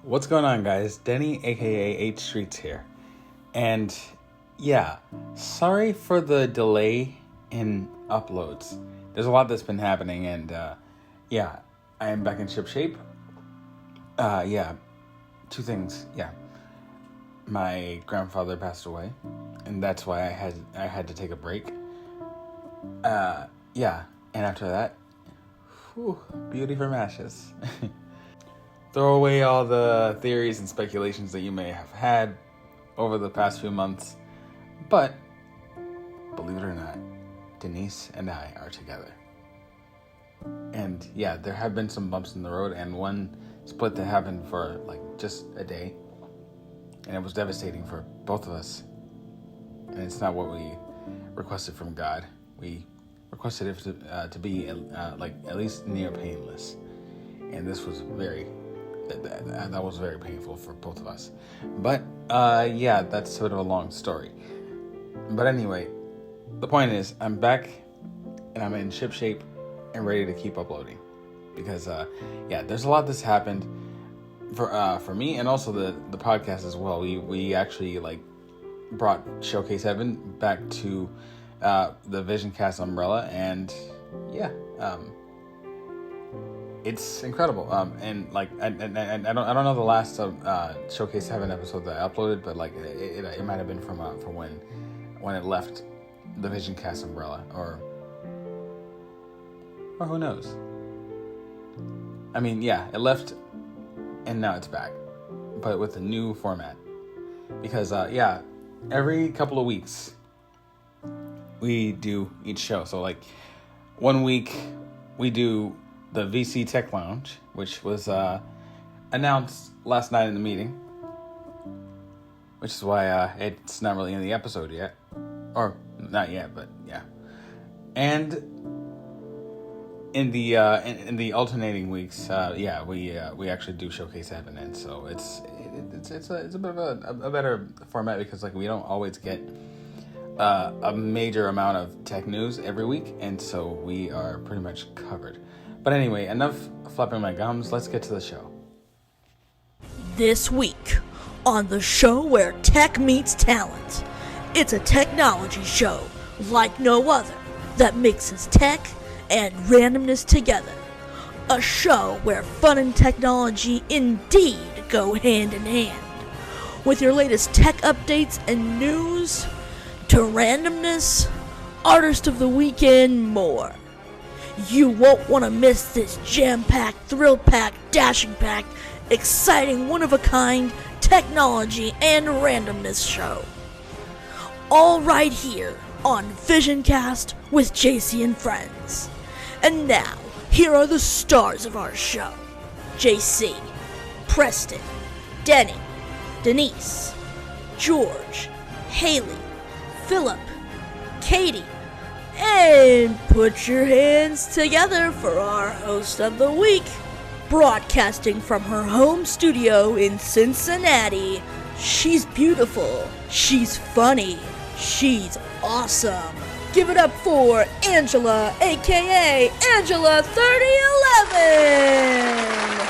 What's going on, guys? Denny, aka H Streets here. And yeah, sorry for the delay in uploads. There's a lot that's been happening, and yeah, I am back in ship shape. Two things. Yeah, my grandfather passed away, and that's why I had to take a break. And after that, beauty from ashes. Throw away all the theories and speculations that you may have had over the past few months. But, believe it or not, Denise and I are together. And yeah, there have been some bumps in the road, and one split that happened for just a day. And it was devastating for both of us. And it's not what we requested from God. We requested it to be at least near painless. And this was that was very painful for both of us. But that's sort of a long story. But anyway, the point is, I'm back and I'm in ship shape and ready to keep uploading. Because there's a lot that's happened for me, and also the podcast as well. We actually brought Showcase Heaven back to the Visioncast umbrella, and it's incredible. And I don't know the last Showcase Heaven episode that I uploaded, but it might have been from when it left the Visioncast umbrella, or who knows. I mean, it left, and now it's back, but with a new format. Because every couple of weeks we do each show. So 1 week we do the VC Tech Lounge, which was announced last night in the meeting, which is why it's not really in the episode yet, or not yet, but yeah. And in the alternating weeks, we actually do Showcase Heaven, and so it's a bit of a better format, because we don't always get a major amount of tech news every week, and so we are pretty much covered. But anyway, enough flapping my gums. Let's get to the show. This week on the show where tech meets talent, it's a technology show like no other that mixes tech and randomness together. A show where fun and technology indeed go hand in hand. With your latest tech updates and news, to randomness, artist of the week, and more. You won't want to miss this jam-packed, thrill-packed, dashing-packed, exciting, one-of-a-kind technology and randomness show. All right here on Visioncast with JC and Friends. And now, here are the stars of our show. JC, Preston, Denny, Denise, George, Haley, Philip, Katie, and put your hands together for our host of the week. Broadcasting from her home studio in Cincinnati, she's beautiful, she's funny, she's awesome. Give it up for Angela, aka Angela 3011.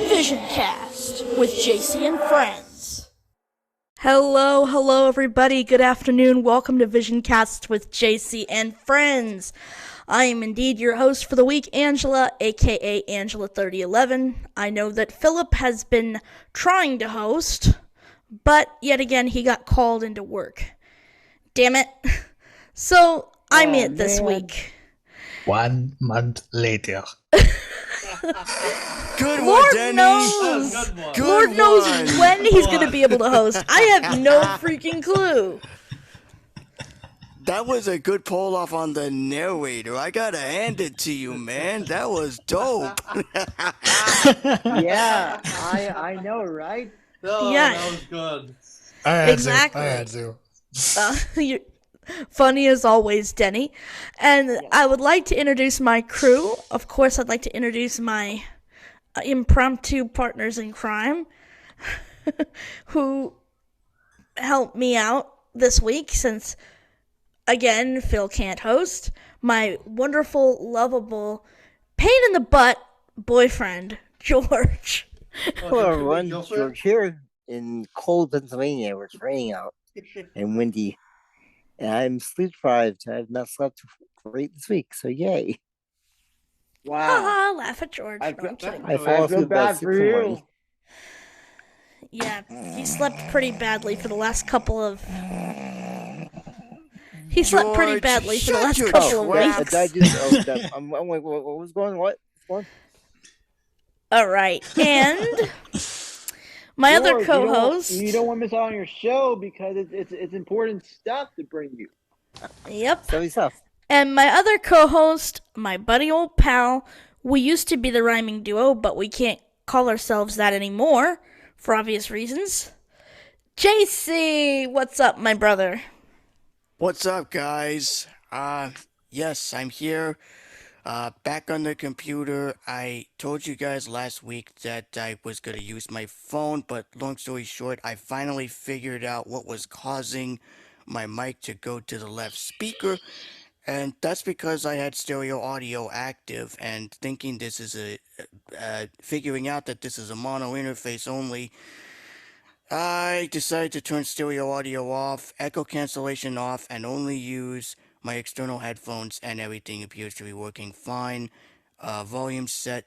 Visioncast with JC and Friends. Hello everybody, good afternoon, welcome to Visioncast with JC and Friends. I am indeed your host for the week, Angela, aka Angela 3011. I know that Philip has been trying to host, but yet again he got called into work. Damn it. So I'm it this week. 1 month later. Good Lord one, Denny. knows. Good Lord knows one. when he's going to be able to host. I have no freaking clue. That was a good pull off on the narrator. I gotta hand it to you, man. That was dope. Yeah, I know, right? Oh, Yeah. that was good. I had Exactly. to. You're funny as always, Denny. And I would like to introduce my crew. Of course, I'd like to introduce my impromptu partners in crime who help me out this week since, again, Phil can't host. My wonderful, lovable, pain in the butt boyfriend, George. Hello, everyone. George here in cold Pennsylvania where it's raining out and windy. And I'm sleep deprived. I've not slept great this week, so yay. Wow. Haha, laugh at George. I No, feel- I'm kidding. I fall I feel asleep about bad 6 for in the you. morning. Yeah, he slept pretty badly for the last couple of... He slept pretty George, badly for the shut last your couple of trap. weeks. I'm like, what was going? What? All right, and my other George, co-host... You don't want to miss out on your show because it's important stuff to bring you. Yep. Silly stuff. And my other co-host, my buddy old pal, we used to be the rhyming duo, but we can't call ourselves that anymore, for obvious reasons. JC, what's up, my brother? What's up, guys? Yes, I'm here. Back on the computer. I told you guys last week that I was going to use my phone, but long story short, I finally figured out what was causing my mic to go to the left speaker, and that's because I had stereo audio active, and thinking this is figuring out that this is a mono interface only, I decided to turn stereo audio off, echo cancellation off, and only use my external headphones, and everything appears to be working fine. Mic volume set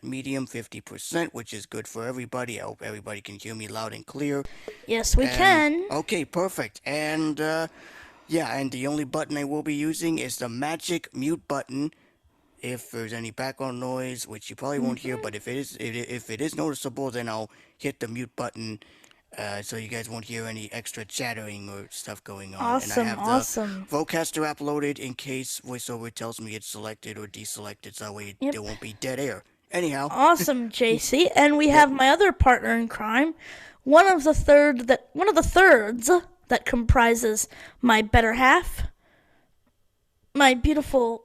medium 50%, which is good for everybody. I hope everybody can hear me loud and clear. Yes, we can. Okay, perfect. And and the only button I will be using is the magic mute button. If there's any background noise, which you probably won't hear, but if it is noticeable, then I'll hit the mute button, so you guys won't hear any extra chattering or stuff going on. Awesome, and I have awesome. the Vocaster uploaded in case VoiceOver tells me it's selected or deselected, so that way there won't be dead air. Anyhow. Awesome, JC. And we have my other partner in crime, one of the thirds that comprises my better half, my beautiful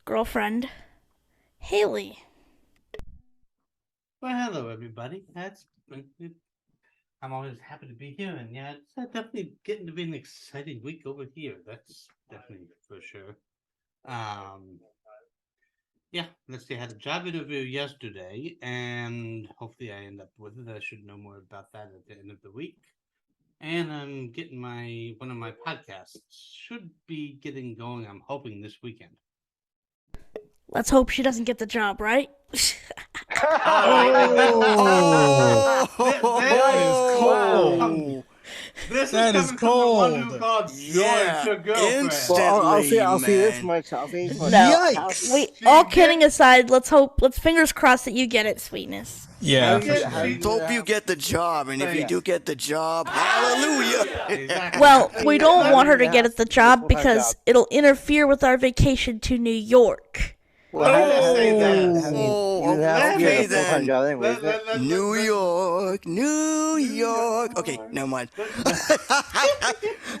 girlfriend, Haley. Well, hello, everybody. I'm always happy to be here, and yeah, it's definitely getting to be an exciting week over here. That's definitely for sure. Let's see. I had a job interview yesterday, and hopefully I end up with it. I should know more about that at the end of the week. And I'm getting one of my podcasts should be getting going. I'm hoping this weekend. Let's hope she doesn't get the job, right? That is cold. From the one who called George her girlfriend. Instantly, I'll see this much. No, all kidding aside, let's fingers crossed that you get it, sweetness. Yeah. Hope you get the job, and if you do get the job, hallelujah. Well, we don't want her to get the job because it'll interfere with our vacation to New York. Well, New York. Okay, never mind.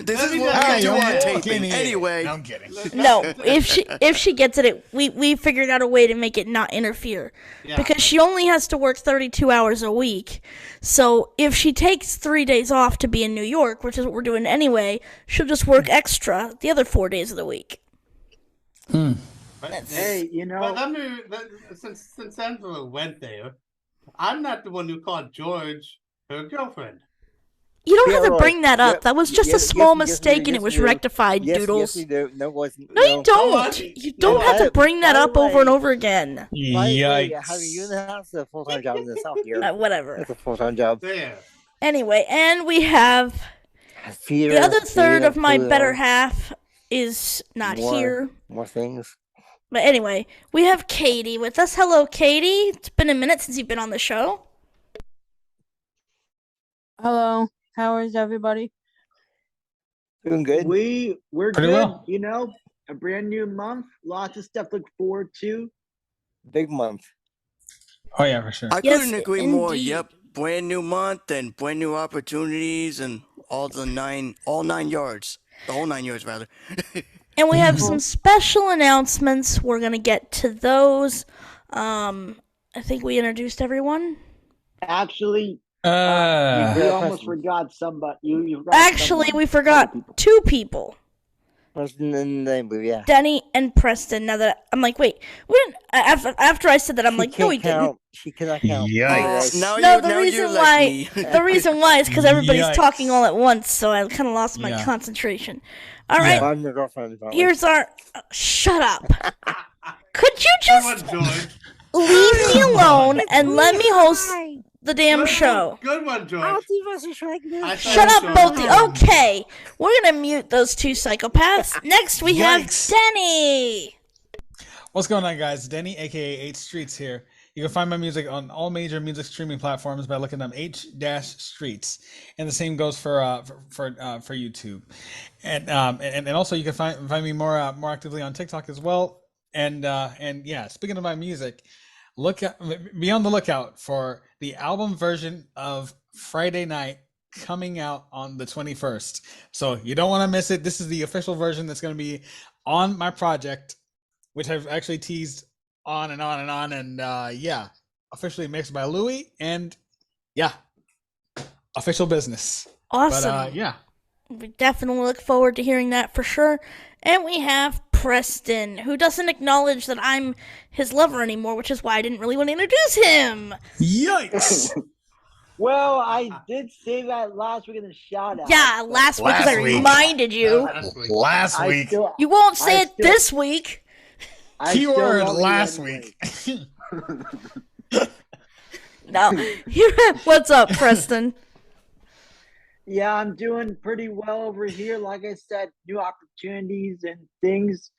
This is what we do on taping. Anyway. No, I'm kidding. No, if she gets it, we figured out a way to make it not interfere. Because she only has to work 32 hours a week. So if she takes 3 days off to be in New York, which is what we're doing anyway, she'll just work extra the other 4 days of the week. Hey, since Angela went there, I'm not the one who called George her girlfriend. You don't have to bring that up. That was just a small mistake, and it was rectified, Doodles. Yes, you do. No, it wasn't. No, you don't. You don't have to bring that up over and over again. Yikes. Having you in the house is a full-time job in the South here. Whatever. It's a full-time job. There. Anyway, and we have the other third of my better half is not here. More things. But anyway, we have Katie with us. Hello, Katie. It's been a minute since you've been on the show. Hello. How is everybody? Doing good. We're Pretty good. well. A brand new month, lots of stuff to look forward to. Big month. Oh yeah, for sure. I Yes, couldn't agree more. indeed. Yep, brand new month and brand new opportunities and all 9 yards. The whole 9 yards, rather. And we have some special announcements. We're going to get to those. I think we introduced everyone. Actually, We almost forgot somebody. You forgot Actually, someone. we forgot two people. Preston and yeah. Denny and Preston. Now that I'm like, wait, we didn't, after I said that, I'm She like, no, can't we didn't. count. She cannot count. Yikes. The reason why is because everybody's Yikes. talking all at once, so I kind of lost my Yeah. concentration. All right, I'm your girlfriend. here's our. Shut up. Could you just Good one, George. leave me alone and let me host the damn show? Good one, George. Shut up, both of you. Okay, we're gonna mute those two psychopaths. Next, we have Yikes. Denny. What's going on, guys? Denny, aka 8 Streets here. You can find my music on all major music streaming platforms by looking up H-Streets, and the same goes for YouTube, and also you can find me more actively on TikTok as well. And yeah, speaking of my music, be on the lookout for the album version of Friday Night coming out on the 21st. So you don't want to miss it. This is the official version that's going to be on my project, which I've actually teased on and on and on. And yeah, officially mixed by Louis. And yeah, official business. Awesome. But yeah. We definitely look forward to hearing that for sure. And we have Preston, who doesn't acknowledge that I'm his lover anymore, which is why I didn't really want to introduce him. Yikes! Well, I did say that last week in the shout out. Yeah, last week, because I reminded you. Last week. You won't say it this week. Keyword last week. No. What's up, Preston? Yeah, I'm doing pretty well over here. Like I said, new opportunities and things.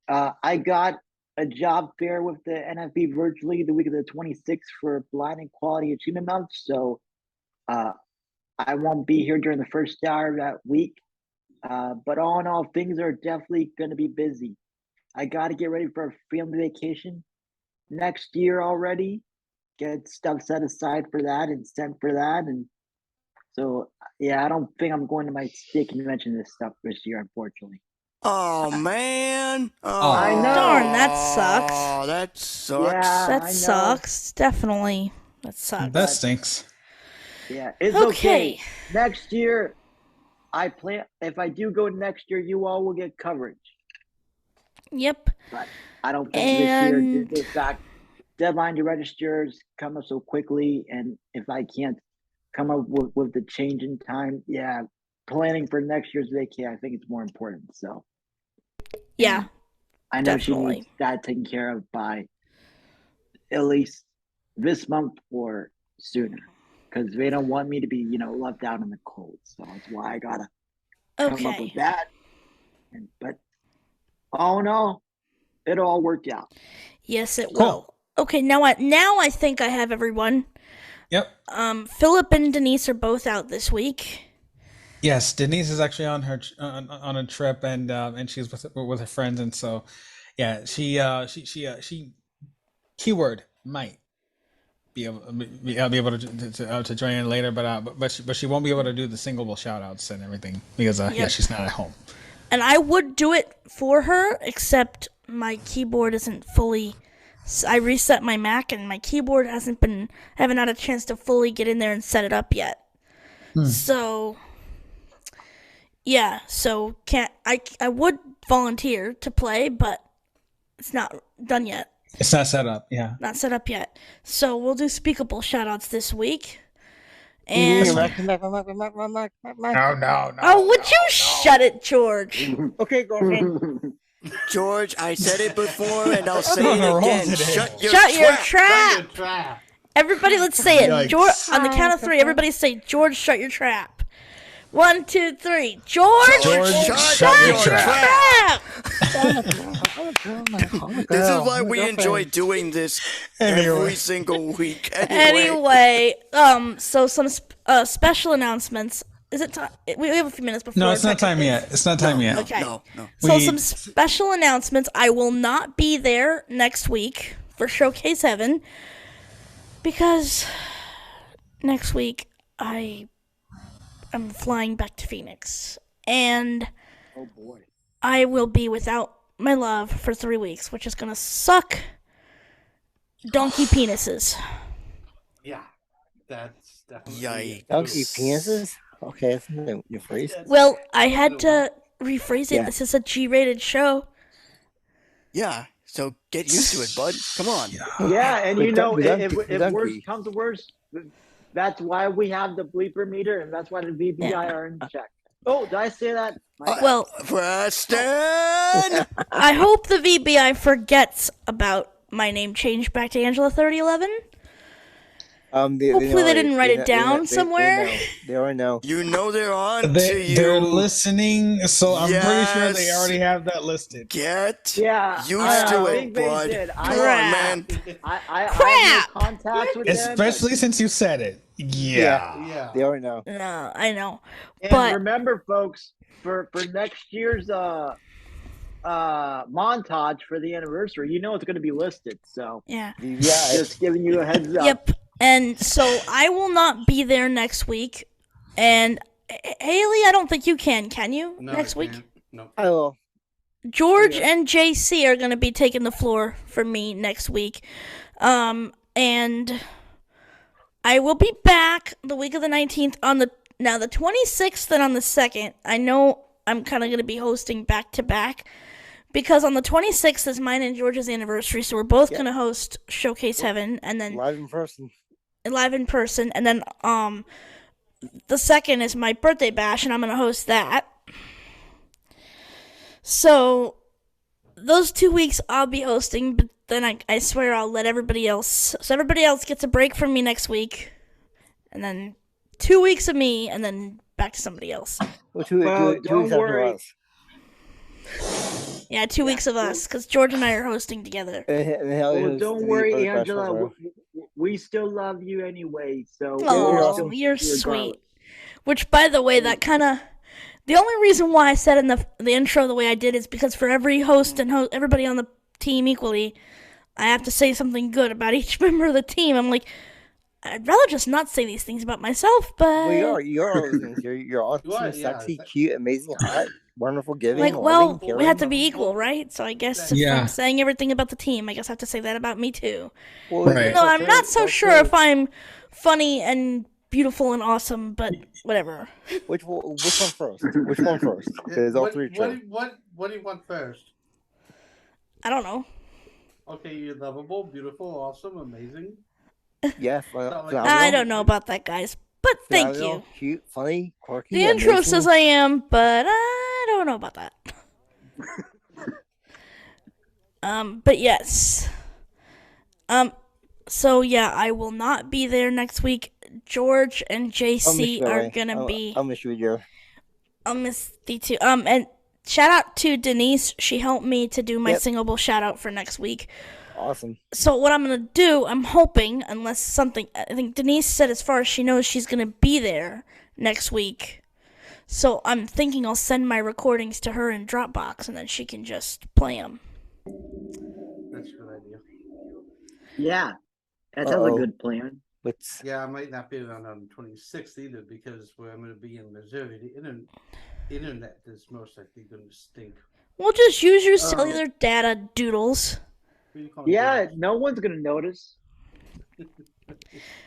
I got a job fair with the NFB virtually the week of the 26th for Blind and Quality Achievement Month. So I won't be here during the first hour of that week. But all in all, things are definitely going to be busy. I got to get ready for a family vacation next year already. Get stuff set aside for that and sent for that. And so, yeah, I don't think I'm going to my state convention this stuff this year, unfortunately. Oh, man. I know. Darn, that sucks. Oh, that sucks. Yeah, That I know. sucks. Definitely. That sucks. That stinks. Yeah, it's okay. Next year, I plan. If I do go next year, you all will get coverage. Yep. But I don't think this year, in fact, deadline to register is come up so quickly, and if I can't come up with the change in time, yeah, planning for next year's vacay, I think it's more important. So Yeah. I know definitely. she needs that taken care of by at least this month or sooner, because they don't want me to be, left out in the cold. So that's why I gotta come up Okay. with that. But all in all, it'll all work out. Yes, it Cool. will. Okay, now I think I have everyone. Yep. Philip and Denise are both out this week. Yes, Denise is actually on her on a trip, and she's with her friends, and so yeah, she keyword might be able to join in later, but she won't be able to do the singleable shout outs and everything because yeah, she's not at home. And I would do it for her, except my keyboard isn't fully. I reset my Mac, and my keyboard haven't had a chance to fully get in there and set it up yet. So, yeah. So I would volunteer to play, but it's not done yet. It's not set up. Yeah. Not set up yet. So we'll do speakable shoutouts this week. And No. oh, would you shut it, George? Okay, girlfriend. George, I said it before and I'll say on a it roll again. today. Shut your Shut your trap. trap. Trap. Everybody, let's say it. Yikes. George, on the count of three, everybody say, George, shut your trap. 1, 2, 3. George, Shut your trap. trap. This is why we enjoy doing this every single week. Anyway, so some special announcements. Is it time? We have a few minutes before. No, it's not time yet. It's not time yet. Okay. No. So some special announcements. I will not be there next week for Showcase Heaven because next week I'm flying back to Phoenix, and Oh boy. I will be without my love for 3 weeks, which is gonna suck. Donkey penises. Yeah, that's Definitely. Donkey penises? Okay, that's a new phrase. Well, I had to rephrase it. Yeah. This is a G-rated show. Yeah, so get used to it, bud. Come on. Yeah, and But you know, if donkey. worse comes to worse, that's why we have the bleeper meter, and that's why the VBI are in check. Oh, did I say that? Well, Preston! I hope the VBI forgets about my name change back to Angela 3011. Hopefully they didn't write it down somewhere. They already know. You know they're on to you. They're listening, so I'm pretty sure they Yes. already have that listed. Get Yeah, used I to think it, they bud. did. Come on, man. I have Crap! no contact with them. Especially since you said it. Yeah. They already know. No, I know. And But remember, folks, for next year's montage for the anniversary, you know it's going to be listed. So yeah. just giving you a heads up. Yep. And so I will not be there next week. And Haley, I don't think you can you? No, next I week? can't. No. I will. George and JC are going to be taking the floor for me next week. And I will be back the week of the 19th on the 26th and on the 2nd. I know I'm kind of going to be hosting back to back because on the 26th is mine and George's anniversary, so we're both going to host Showcase Heaven and then live in person. And then the 2nd is my birthday bash and I'm going to host that. So those 2 weeks I'll be hosting, but then I swear I'll let everybody else. So everybody else gets a break from me next week. And then 2 weeks of me, and then back to somebody else. Well, two don't worry. Yeah, 2 weeks of us, because George and I are hosting together. Well, don't worry, Angela. We still love you anyway. So oh, you're sweet. Which, by the way, that kind of... The only reason why I said in the intro the way I did is because for every host and everybody on the team equally, I have to say something good about each member of the team. I'm like, I'd rather just not say these things about myself, but... Well, you're all those things. You're awesome, sexy, cute, amazing, hot, wonderful, giving, like, loving, well, we have to be equal, right? So I guess if Yeah. I'm saying everything about the team, I guess I have to say that about me too. Well, Right. No, I'm not so sure if I'm funny and beautiful and awesome, but whatever. Which one first? Which one first? Because all three are true. What do you want first? I don't know. Okay, you're lovable, beautiful, awesome, amazing. Yeah, I don't know about that, guys, but thank you. Cute, funny, quirky. The intro amazing. says I am, but I don't know about that. But yes. So yeah, I will not be there next week. George and JC are gonna be. I'll miss you, Joe. I'll miss the two. And shout out to Denise. She helped me to do my singable shout out for next week. Awesome. So what I'm gonna do, I'm hoping, unless something, I think Denise said as far as she knows she's gonna be there next week. So I'm thinking I'll send my recordings to her in Dropbox, and then she can just play them. That's a good idea. Yeah, that sounds like a good plan. Yeah, I might not be around on the 26th either because where I'm going to be in Missouri, the internet is most likely going to stink. We'll just use your cellular data, doodles. Yeah, no one's going to notice.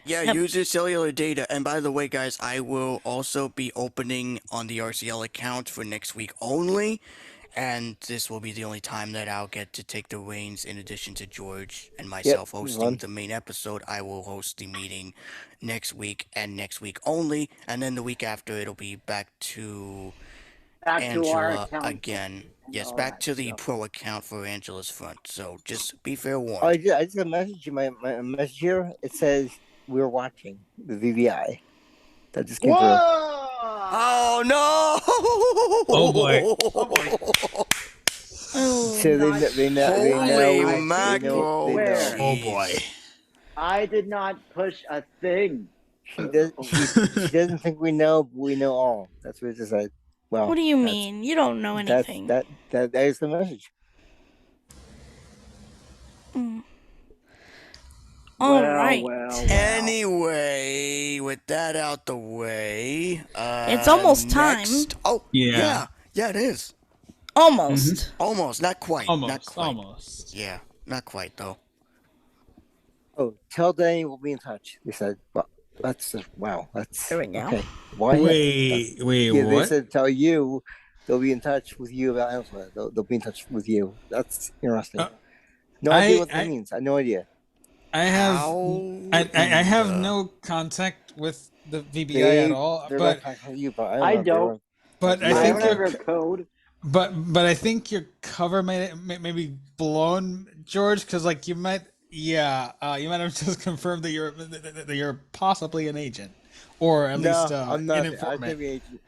Yeah, use your cellular data. And by the way, guys, I will also be opening on the RCL account for next week only. And this will be the only time that I'll get to take the reins in addition to George and myself hosting the main episode. I will host the meeting next week and next week only. And then the week after, it'll be back to Angela again. Yes, back to the pro account for Angela's front. So just be fair warned. I just got a message in my message here. It says we're watching the VVI. That just came through. Oh no! Oh boy! So they know. Holy mackerel! Oh boy! I did not push a thing. She doesn't think we know, but we know all. That's what it said. Well, what do you mean? You don't know anything. That is the message. All right. Anyway, with that out the way, it's almost time. Oh, yeah, it is. Almost. Mm-hmm. Almost, not quite. Almost. Yeah, not quite though. Oh, tell Danny we'll be in touch. They said, well, That's wow. That's There we go. okay. Why? Wait, They what? said tell you they'll be in touch with you about Angela. They'll be in touch with you. That's interesting. No idea what that means. I have no idea. I have no contact with the VBI at all. They're But not talking to you, but I don't. But I I think don't have their code. But I think your cover may be blown, George, because like you might have just confirmed that you're possibly an agent, or at least I'm not. an I informant. could be agent.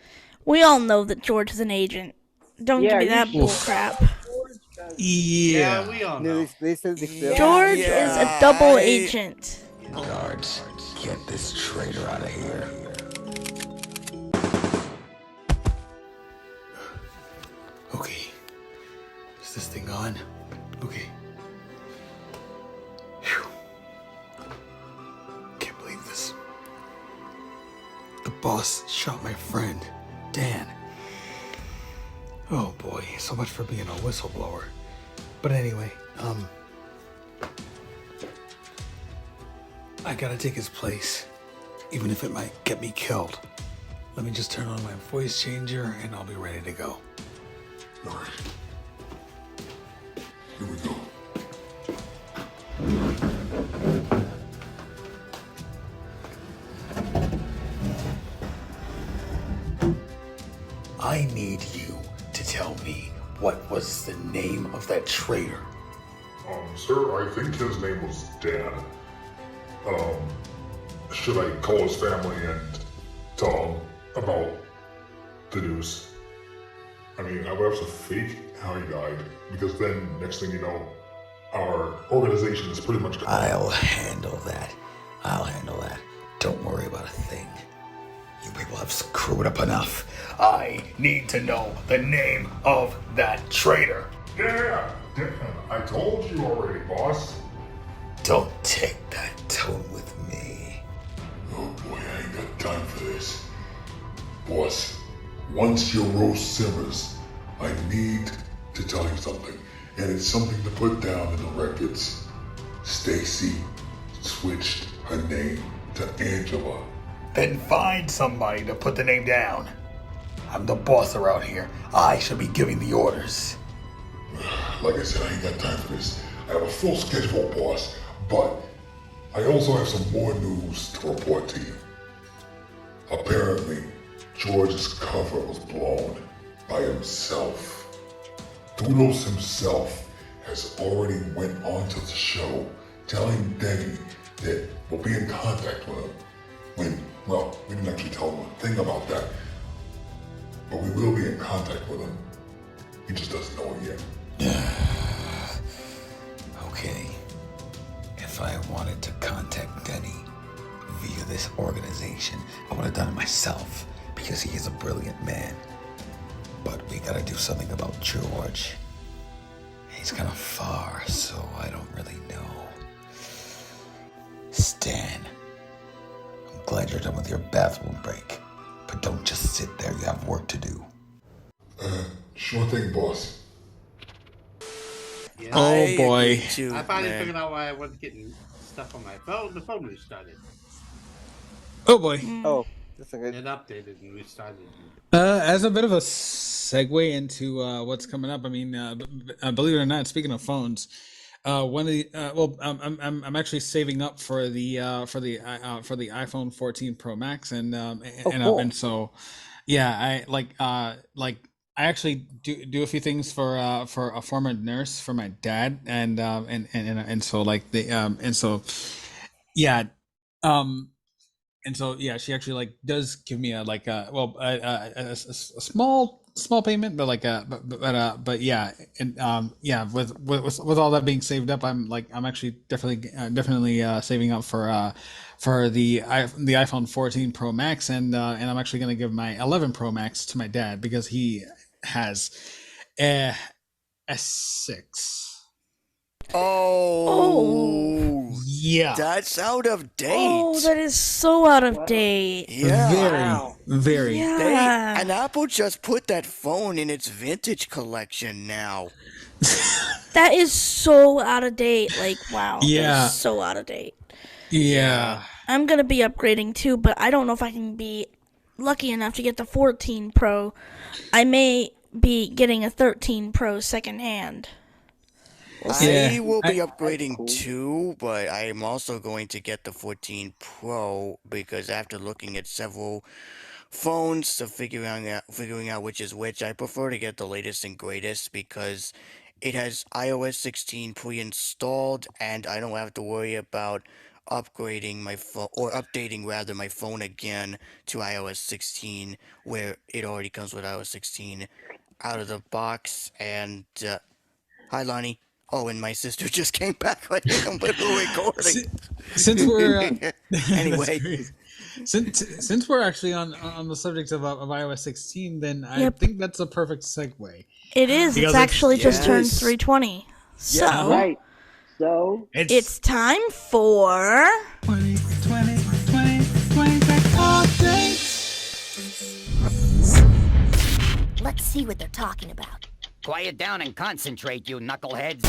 We all know that George is an agent. Don't give me that bullcrap. Yeah, we all know. They said George is a double agent. Guards, get this traitor out of here. Okay. Is this thing on? Okay. Phew. Can't believe this. The boss shot my friend, Dan. Oh boy, so much for being a whistleblower. But anyway, I gotta take his place, even if it might get me killed. Let me just turn on my voice changer and I'll be ready to go. All right. Here we go. I need you to tell me what was the name of that traitor. Sir, I think his name was Dan. Should I call his family and tell them about the news? I mean, I would have to fake how he died, because then next thing you know, our organization is pretty much gone. I'll handle that. Don't worry about a thing. You people have screwed up enough. I need to know the name of that traitor. Yeah, I told you already, boss. Don't take that tone with me. Oh boy, I ain't got time for this. Boss, once your roast simmers, I need to tell you something, and it's something to put down in the records. Stacy switched her name to Angela. Then find somebody to put the name down. I'm the boss around here. I should be giving the orders. Like I said, I ain't got time for this. I have a full schedule, boss, but I also have some more news to report to you. Apparently, George's cover was blown by himself. Doodles himself has already went on to the show telling Denny that we'll be in contact with him well, we didn't actually tell him a thing about that, but we will be in contact with him. He just doesn't know it yet. Okay. If I wanted to contact Denny via this organization, I would have done it myself, because he is a brilliant man. But we gotta do something about George. He's kind of far, so I don't really know. Stan, I'm glad you're done with your bathroom break, but don't just sit there, you have work to do. Sure thing, boss. Yeah. Oh boy. I finally figured out why I wasn't getting stuff on my phone. The phone restarted. Oh boy. Oh, that's good. It updated and restarted. As a bit of a segue into what's coming up, I mean, believe it or not, speaking of phones, one of the I'm actually saving up for the iPhone 14 Pro Max, and cool. and so yeah, I actually do a few things for a former nurse for my dad, and so like the and so yeah and so yeah, she actually like does give me a small payment, but but yeah, and yeah, with all that being saved up, I'm actually definitely saving up for the iPhone 14 Pro Max, and I'm actually gonna give my 11 Pro Max to my dad because he has a S6. Oh, yeah, that's out of date. Oh, that is so out of date. Yeah, very. Yeah. and Apple just put that phone in its vintage collection now. That is so out of date. Like, wow. Yeah. That is so out of date. Yeah. I'm going to be upgrading too, but I don't know if I can be lucky enough to get the 14 Pro. I may be getting a 13 Pro secondhand. I will be upgrading too, but I am also going to get the 14 Pro because after looking at several phones to figuring out which is which, I prefer to get the latest and greatest because it has iOS 16 pre-installed and I don't have to worry about upgrading my phone or updating rather my phone again to iOS 16 where it already comes with iOS 16 out of the box. And hi Lonnie. Oh, and my sister just came back right in the middle of recording. Since we're anyway, since we're actually on the subject of iOS 16, then I think that's a perfect segue. It is. It's actually just turned 320. So right. So it's time for 20 tech updates. Let's see what they're talking about. Quiet down and concentrate, you knuckleheads.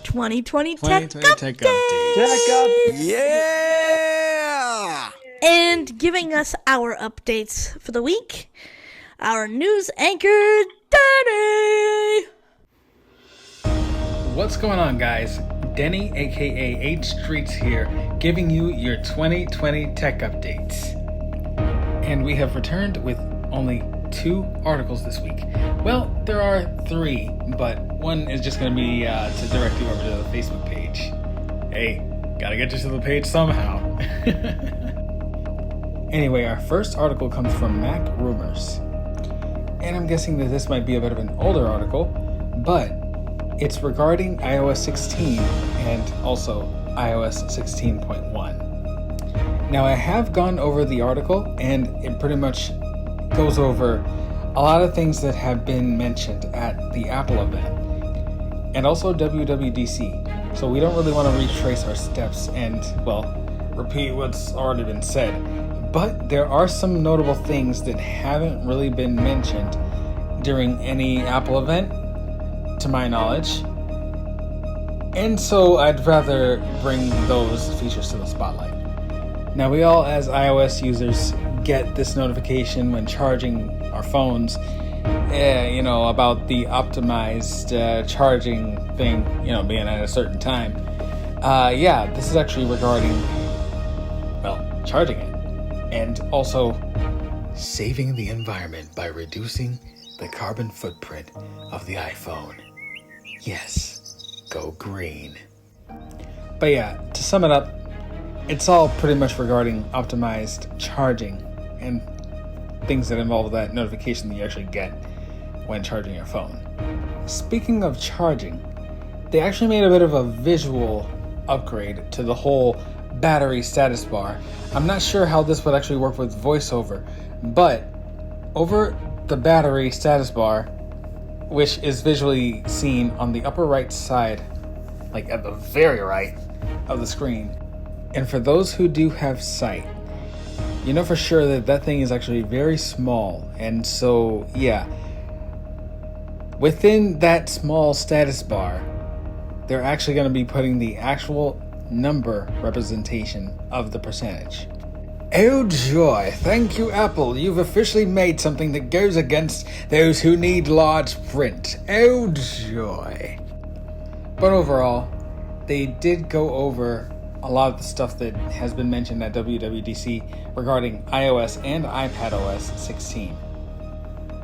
2020 Tech Update. Yeah! And giving us our updates for the week, our news anchor, Danny. What's going on, guys? Denny, aka H Streets here, giving you your 2020 tech updates. And we have returned with only 2 articles this week. Well, there are 3, but one is just going to be to direct you over to the Facebook page. Hey, gotta get you to the page somehow. Anyway, our first article comes from Mac Rumors. And I'm guessing that this might be a bit of an older article, but it's regarding iOS 16 and also iOS 16.1. Now, I have gone over the article, and it pretty much goes over a lot of things that have been mentioned at the Apple event and also WWDC. So we don't really want to retrace our steps and, well, repeat what's already been said. But there are some notable things that haven't really been mentioned during any Apple event, to my knowledge. And so I'd rather bring those features to the spotlight. Now, we all, as iOS users, get this notification when charging our phones, about the optimized charging thing, being at a certain time. This is actually regarding, charging it. And also saving the environment by reducing the carbon footprint of the iPhone. Yes, go green. But yeah, to sum it up, it's all pretty much regarding optimized charging and things that involve that notification that you actually get when charging your phone. Speaking of charging, they actually made a bit of a visual upgrade to the whole battery status bar. I'm not sure how this would actually work with VoiceOver, but over the battery status bar, which is visually seen on the upper right side, like at the very right of the screen, and for those who do have sight, you know for sure that that thing is actually very small. And so, within that small status bar, they're actually going to be putting the actual number representation of the percentage. Oh joy, thank you Apple, you've officially made something that goes against those who need large print. Oh joy. But overall, they did go over a lot of the stuff that has been mentioned at WWDC regarding iOS and iPadOS 16.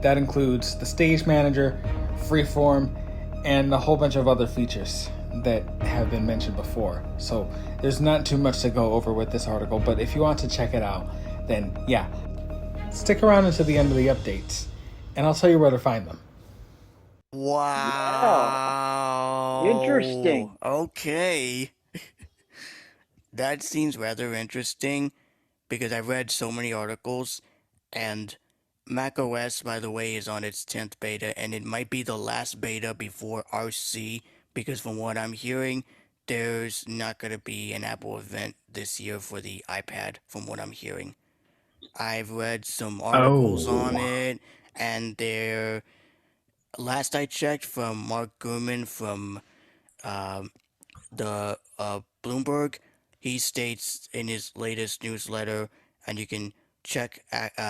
That includes the Stage Manager, Freeform, and a whole bunch of other features that have been mentioned before. So there's not too much to go over with this article, but if you want to check it out, then stick around until the end of the updates, and I'll tell you where to find them. Wow. Interesting. Okay. That seems rather interesting because I've read so many articles, and macOS, by the way, is on its 10th beta, and it might be the last beta before RC, because from what I'm hearing, there's not going to be an Apple event this year for the iPad, from what I'm hearing. I've read some articles on it, and last I checked from Mark Gurman from the Bloomberg, he states in his latest newsletter, and you can check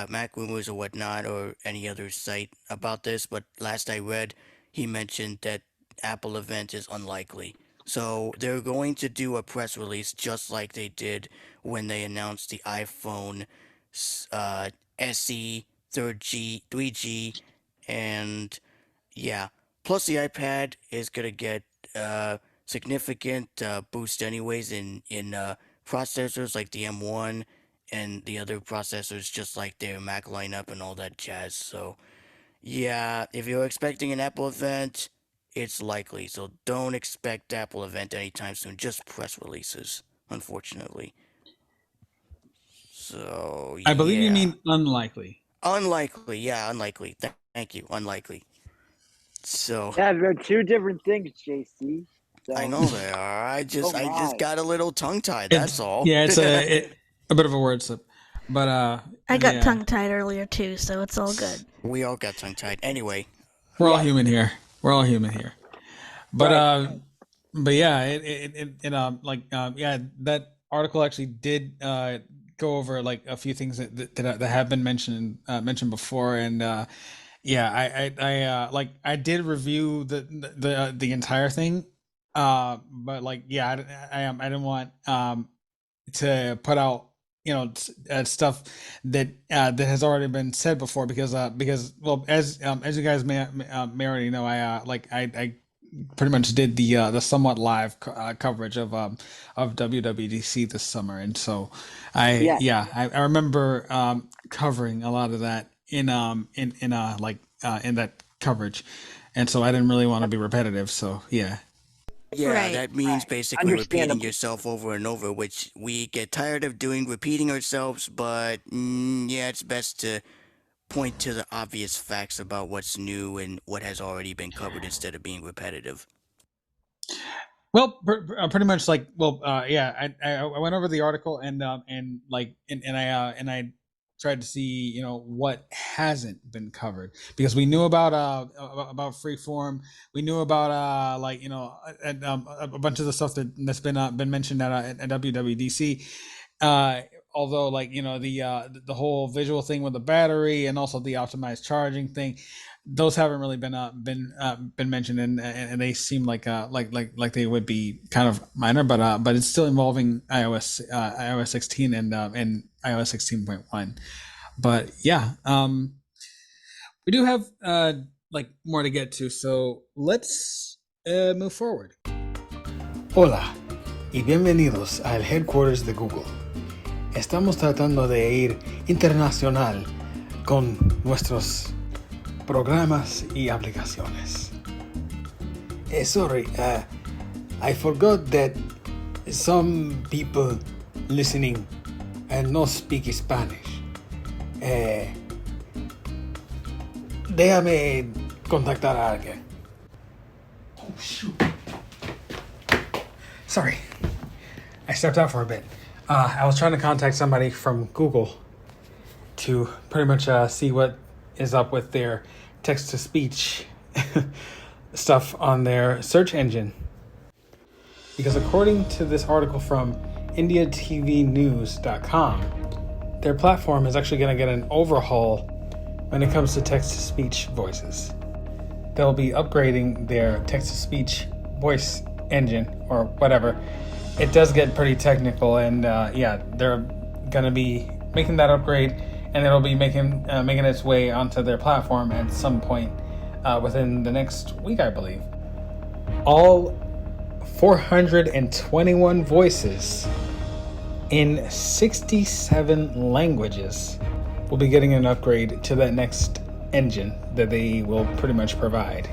Mac Rumors or whatnot or any other site about this, but last I read, he mentioned that Apple event is unlikely. So they're going to do a press release just like they did when they announced the iPhone SE, 3G, and yeah. Plus, the iPad is gonna get significant boost anyways in processors like the M1 and the other processors, just like their Mac lineup and all that jazz. So yeah, if you're expecting an Apple event, it's likely. So don't expect Apple event anytime soon. Just press releases, unfortunately. So I believe you yeah, mean unlikely. unlikely. Yeah, unlikely. Thank you. Unlikely. So Yeah, they're two different things, JC. So, I know they are. I just my. got a little tongue tied. That's all. It's a bit of a word slip, but I got yeah, tongue-tied earlier too, so it's all good. We all got tongue tied. Anyway, we're all human here. We're all human here. But Right. but yeah, yeah, that article actually did go over like a few things that have been mentioned before, and yeah, I did review the entire thing, but like yeah, I didn't want to put out stuff that has already been said before because well as you guys may already know I pretty much did the somewhat live coverage of WWDC this summer, and so Yeah. I remember covering a lot of that in that coverage, and so I didn't really want to be repetitive. So yeah. yeah, Right. that means basically repeating Understandable. yourself over and over, which we get tired of doing, repeating ourselves. But yeah, it's best to point to the obvious facts about what's new and what has already been covered instead of being repetitive. Well, pretty much like yeah. I went over the article and I tried to see what hasn't been covered because we knew about freeform, we knew about a bunch of the stuff that's been mentioned at WWDC. Uh, Although the whole visual thing with the battery and also the optimized charging thing, those haven't really been mentioned, and they seem like they would be kind of minor, but it's still involving iOS 16 and iOS 16.1. But yeah, we do have more to get to, so let's move forward. Hola y bienvenidos al headquarters de Google. Estamos tratando de ir internacional con nuestros programas y aplicaciones. Sorry, I forgot that some people listening no speak Spanish. Déjame contactar a alguien. Oh, shoot. Sorry, I stepped out for a bit. I was trying to contact somebody from Google to pretty much see what is up with their text-to-speech stuff on their search engine. Because according to this article from IndiaTVNews.com, their platform is actually going to get an overhaul when it comes to text-to-speech voices. They'll be upgrading their text-to-speech voice engine or whatever. It does get pretty technical, and yeah, they're going to be making that upgrade, and it'll be making its way onto their platform at some point within the next week, I believe. All 421 voices in 67 languages will be getting an upgrade to that next engine that they will pretty much provide.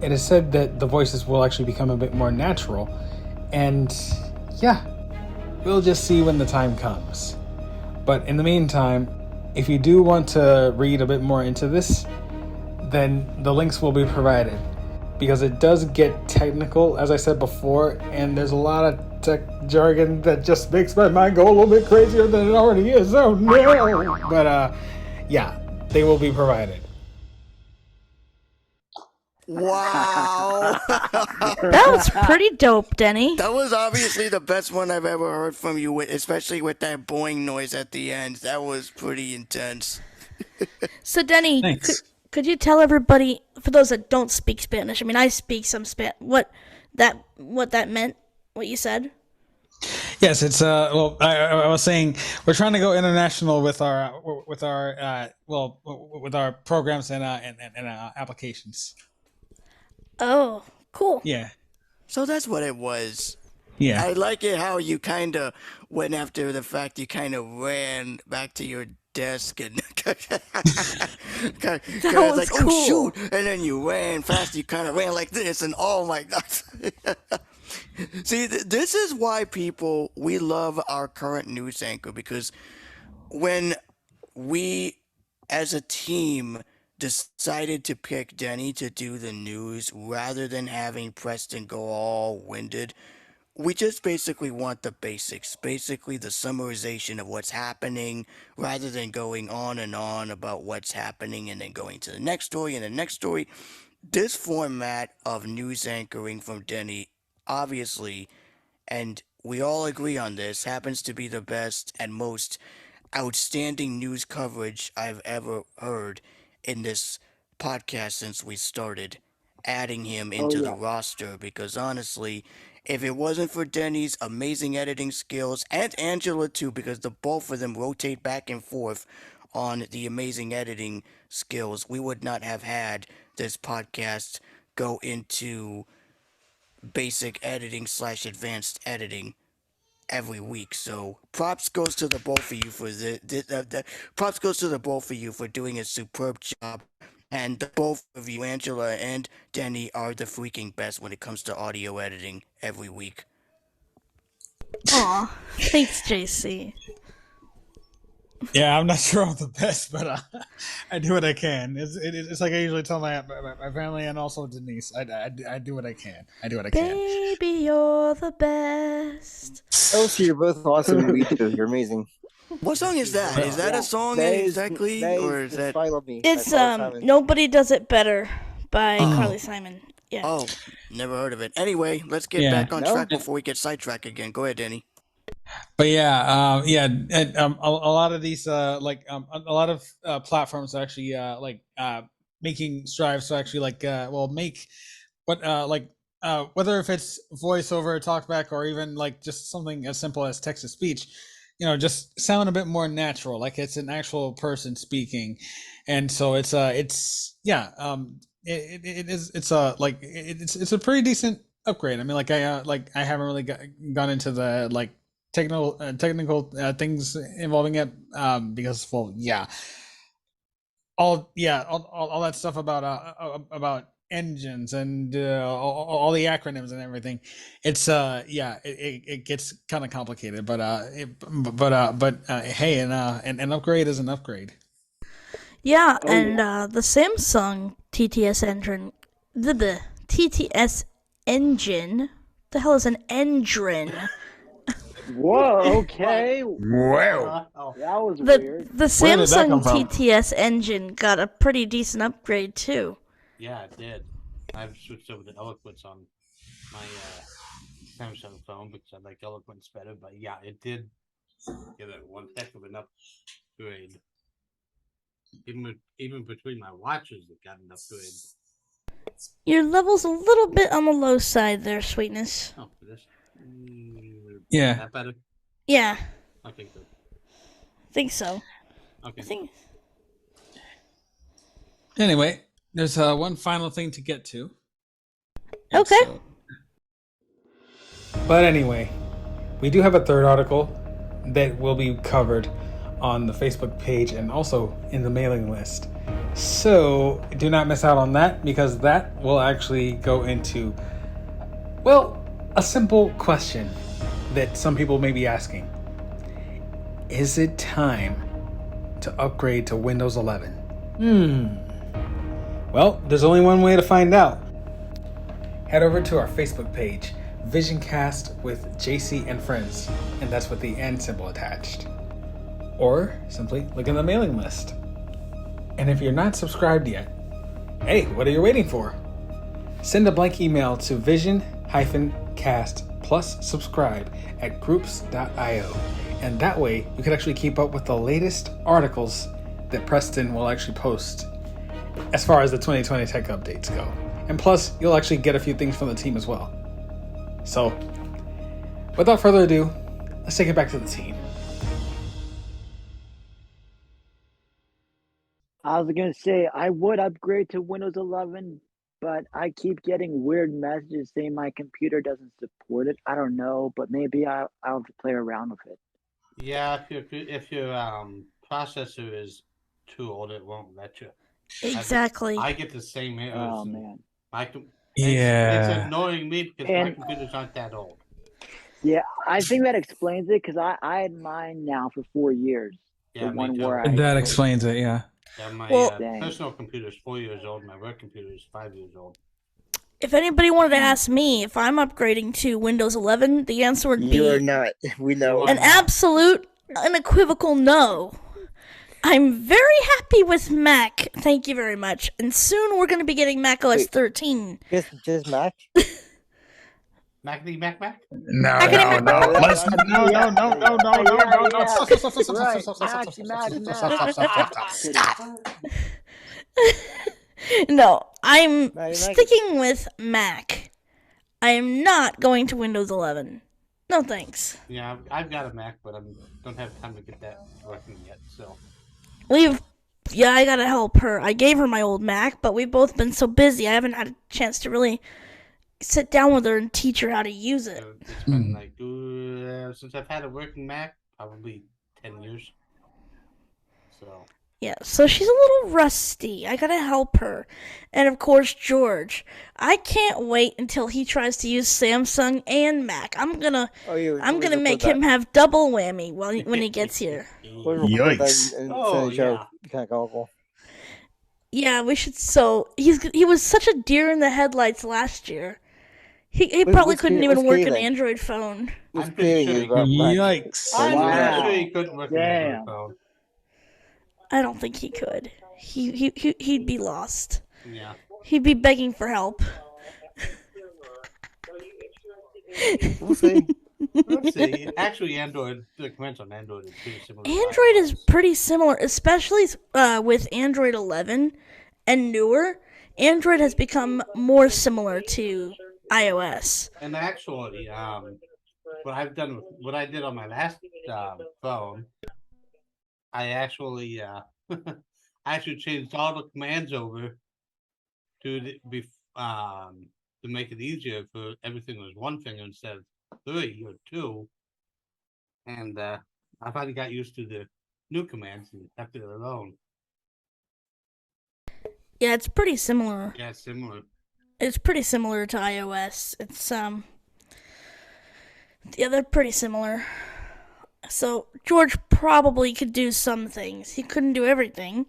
It is said that the voices will actually become a bit more natural, and yeah, we'll just see when the time comes. But in the meantime, if you do want to read a bit more into this, then the links will be provided, because it does get technical, as I said before, and there's a lot of tech jargon that just makes my mind go a little bit crazier than it already is. Oh no! But yeah, they will be provided. Wow. That was pretty dope, Denny. That was obviously the best one I've ever heard from you, especially with that boing noise at the end. That was pretty intense. So, Denny, could you tell everybody, for those that don't speak Spanish, I mean, I speak some Spanish, what that meant, what you said? Yes, it's well, I was saying we're trying to go international with our programs and applications. Oh, cool. Yeah. So that's what it was. Yeah. I like it how you kind of went after the fact you kind of ran back to your desk and That was was like, cool. oh shoot, and then you ran fast. You kind of ran like this, and oh my god. See, this is why we love our current news anchor, because when we, as a team, decided to pick Denny to do the news rather than having Preston go all winded, we just basically want the basics, basically the summarization of what's happening, rather than going on and on about what's happening and then going to the next story and the next story. This format of news anchoring from Denny, obviously, and we all agree on this, happens to be the best and most outstanding news coverage I've ever heard in this podcast since we started adding him into the roster, because honestly, if it wasn't for Denny's amazing editing skills, and Angela too, because the both of them rotate back and forth on the amazing editing skills, we would not have had this podcast go into basic editing / advanced editing every week. So props goes to the both of you for props goes to the both of you for doing a superb job. And the both of you, Angela and Denny, are the freaking best when it comes to audio editing every week. Aw, thanks, JC. Yeah, I'm not sure I'm the best, but I do what I can. It's like I usually tell my family and also Denise. I do what I can. I do what I can. Baby, you're the best. Oh, so you're both awesome and we too. You're amazing. What song is that? Is that a song exactly? Or is that... It's Nobody Does It Better by Carly Simon. Yeah. Oh, never heard of it. Anyway, let's get back on track before we get sidetracked again. Go ahead, Danny. But a lot of these a lot of platforms are actually making strives to actually make what whether if it's voiceover, talkback, or even like just something as simple as text to speech, just sound a bit more natural, like it's an actual person speaking. And so it's a pretty decent upgrade. I mean, I haven't really gone into the technical things involving it because all that stuff about engines and all the acronyms and everything. It's it gets kind of complicated, but hey, an upgrade is an upgrade. Yeah, and the Samsung TTS engine, the hell is an engine? Whoa, okay. Wow. That was weird. The Samsung TTS engine got a pretty decent upgrade too. Yeah, it did. I've switched over to Eloquence on my Samsung phone because I like Eloquence better. But yeah, it did give it one heck of an upgrade. Even between my watches, it got an upgrade. Your level's a little bit on the low side there, Sweetness. Oh, for this. Yeah. That better? Yeah. Okay, good. Think so. Okay. Anyway, there's one final thing to get to. Okay. But anyway, we do have a third article that will be covered on the Facebook page and also in the mailing list. So do not miss out on that, because that will actually go into, a simple question that some people may be asking. Is it time to upgrade to Windows 11? Well, there's only one way to find out. Head over to our Facebook page, Visioncast with JC and Friends, and that's with the N symbol attached. Or simply look in the mailing list. And if you're not subscribed yet, hey, what are you waiting for? send a blank email to vision-cast plus subscribe at groups.io. And that way, you can actually keep up with the latest articles that Preston will actually post as far as the 2020 tech updates go. And plus, you'll actually get a few things from the team as well. So, without further ado, let's take it back to the team. I was gonna say I would upgrade to Windows 11, but I keep getting weird messages saying my computer doesn't support it. I don't know, but maybe I'll have to play around with it. Yeah, if your processor is too old, it won't let you. Exactly. I get the same errors. Oh man. It's annoying me because my computers aren't that old. Yeah, I think that explains it because I had mine now for 4 years. Yeah, the one me too. where That explains it, yeah. Yeah, my Dang. personal computer is 4 years old. My work computer is 5 years old. If anybody wanted to ask me if I'm upgrading to Windows 11, the answer would be... You are not. We know. An absolute, unequivocal no. I'm very happy with Mac. Thank you very much. And soon we're going to be getting Mac OS 13. Just Mac? Mackety Mac? No. No, I'm sticking with Mac. I am not going to Windows 11. No thanks. Yeah, I've got a Mac, but I don't have time to get that working yet, so... Yeah, I gotta help her. I gave her my old Mac, but we've both been so busy, I haven't had a chance to really sit down with her and teach her how to use it. It's been like, since I've had a working Mac, probably 10 years. So... Yeah, so she's a little rusty. I gotta help her. And of course, George. I can't wait until he tries to use Samsung and Mac. I'm gonna make him have double whammy when he gets here. Yikes! Yeah, we should. So he was such a deer in the headlights last year. He probably couldn't even work an Android phone. Yikes! Wow. Sure he couldn't work an Android phone. I don't think he could. He'd be lost. Yeah. He'd be begging for help. We'll see. Let's see. Actually, the commands on Android is pretty similar. Android is pretty similar, especially with Android 11 and newer. Android has become more similar to iOS. And actually, what I did on my last phone, I actually changed all the commands over to make it easier for everything was one finger instead of 3 or 2, and I finally got used to the new commands and left it alone. Yeah, it's pretty similar. Yeah, it's similar. It's pretty similar to iOS. It's yeah, they're pretty similar. So George probably could do some things. He couldn't do everything.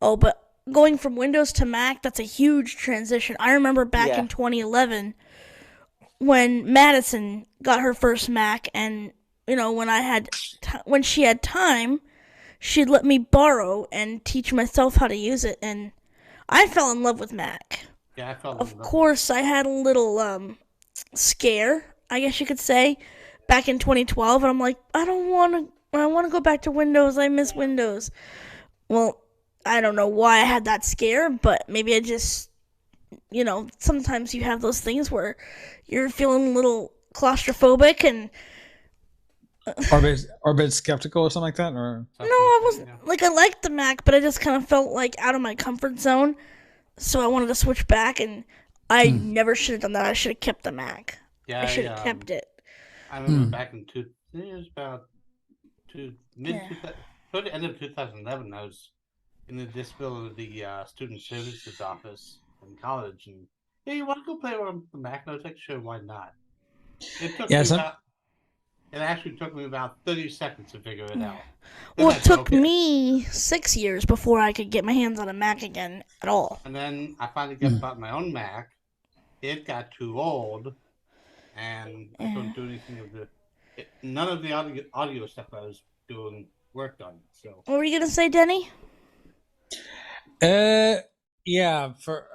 Oh, but going from Windows to Mac, that's a huge transition. I remember back in 2011 when Madison got her first Mac, and when she had time, she'd let me borrow and teach myself how to use it, and I fell in love with Mac. Yeah, I fell in love. Of course, I had a little scare, I guess you could say, back in 2012, and I'm like, I want to go back to Windows. I miss Windows. Well, I don't know why I had that scare, but maybe I just, sometimes you have those things where you're feeling a little claustrophobic and... Or a bit skeptical or something like that? Or No, I wasn't. I liked the Mac, but I just kind of felt like out of my comfort zone, so I wanted to switch back, and I never should have done that. I should have kept the Mac. Yeah, I should have kept it. I remember back in toward the end of 2011, I was in the disability student services office in college, and hey, you want to go play around with the Mac? And I was like, sure, why not? It actually took me about 30 seconds to figure it out. Well, it took me 6 years before I could get my hands on a Mac again at all. And then I finally got my own Mac. It got too old, and I couldn't do anything of none of the audio stuff I was doing worked on. So what were you gonna say, Denny? Yeah, for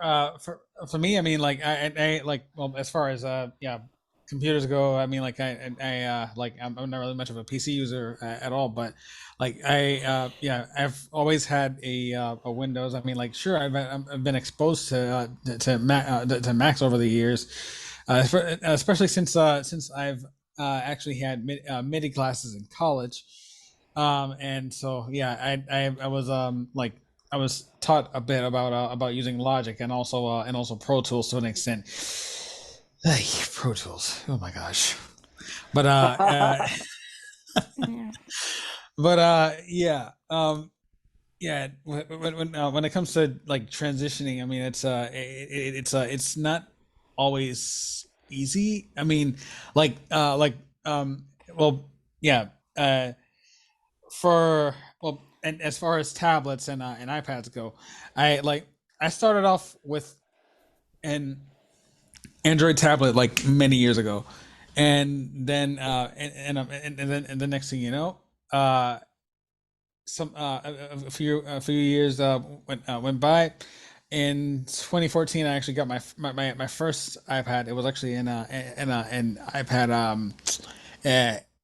for me, I mean, like I like well, as far as yeah, computers go, I mean, like like I'm not really much of a PC user at all, but like yeah, I've always had a Windows. I mean, like sure, I've been exposed to Macs over the years, especially since I've actually had MIDI classes in college, and so yeah, I was like I was taught a bit about using Logic and also Pro Tools to an extent. Ay, Pro Tools. Oh my gosh. But yeah. Yeah, when it comes to like transitioning, I mean it's not always easy. I mean, like well yeah, for well and as far as tablets and iPads go, I started off with an Android tablet like many years ago, and then and the next thing you know, a few years went by. In 2014, I actually got my first iPad. It was actually an iPad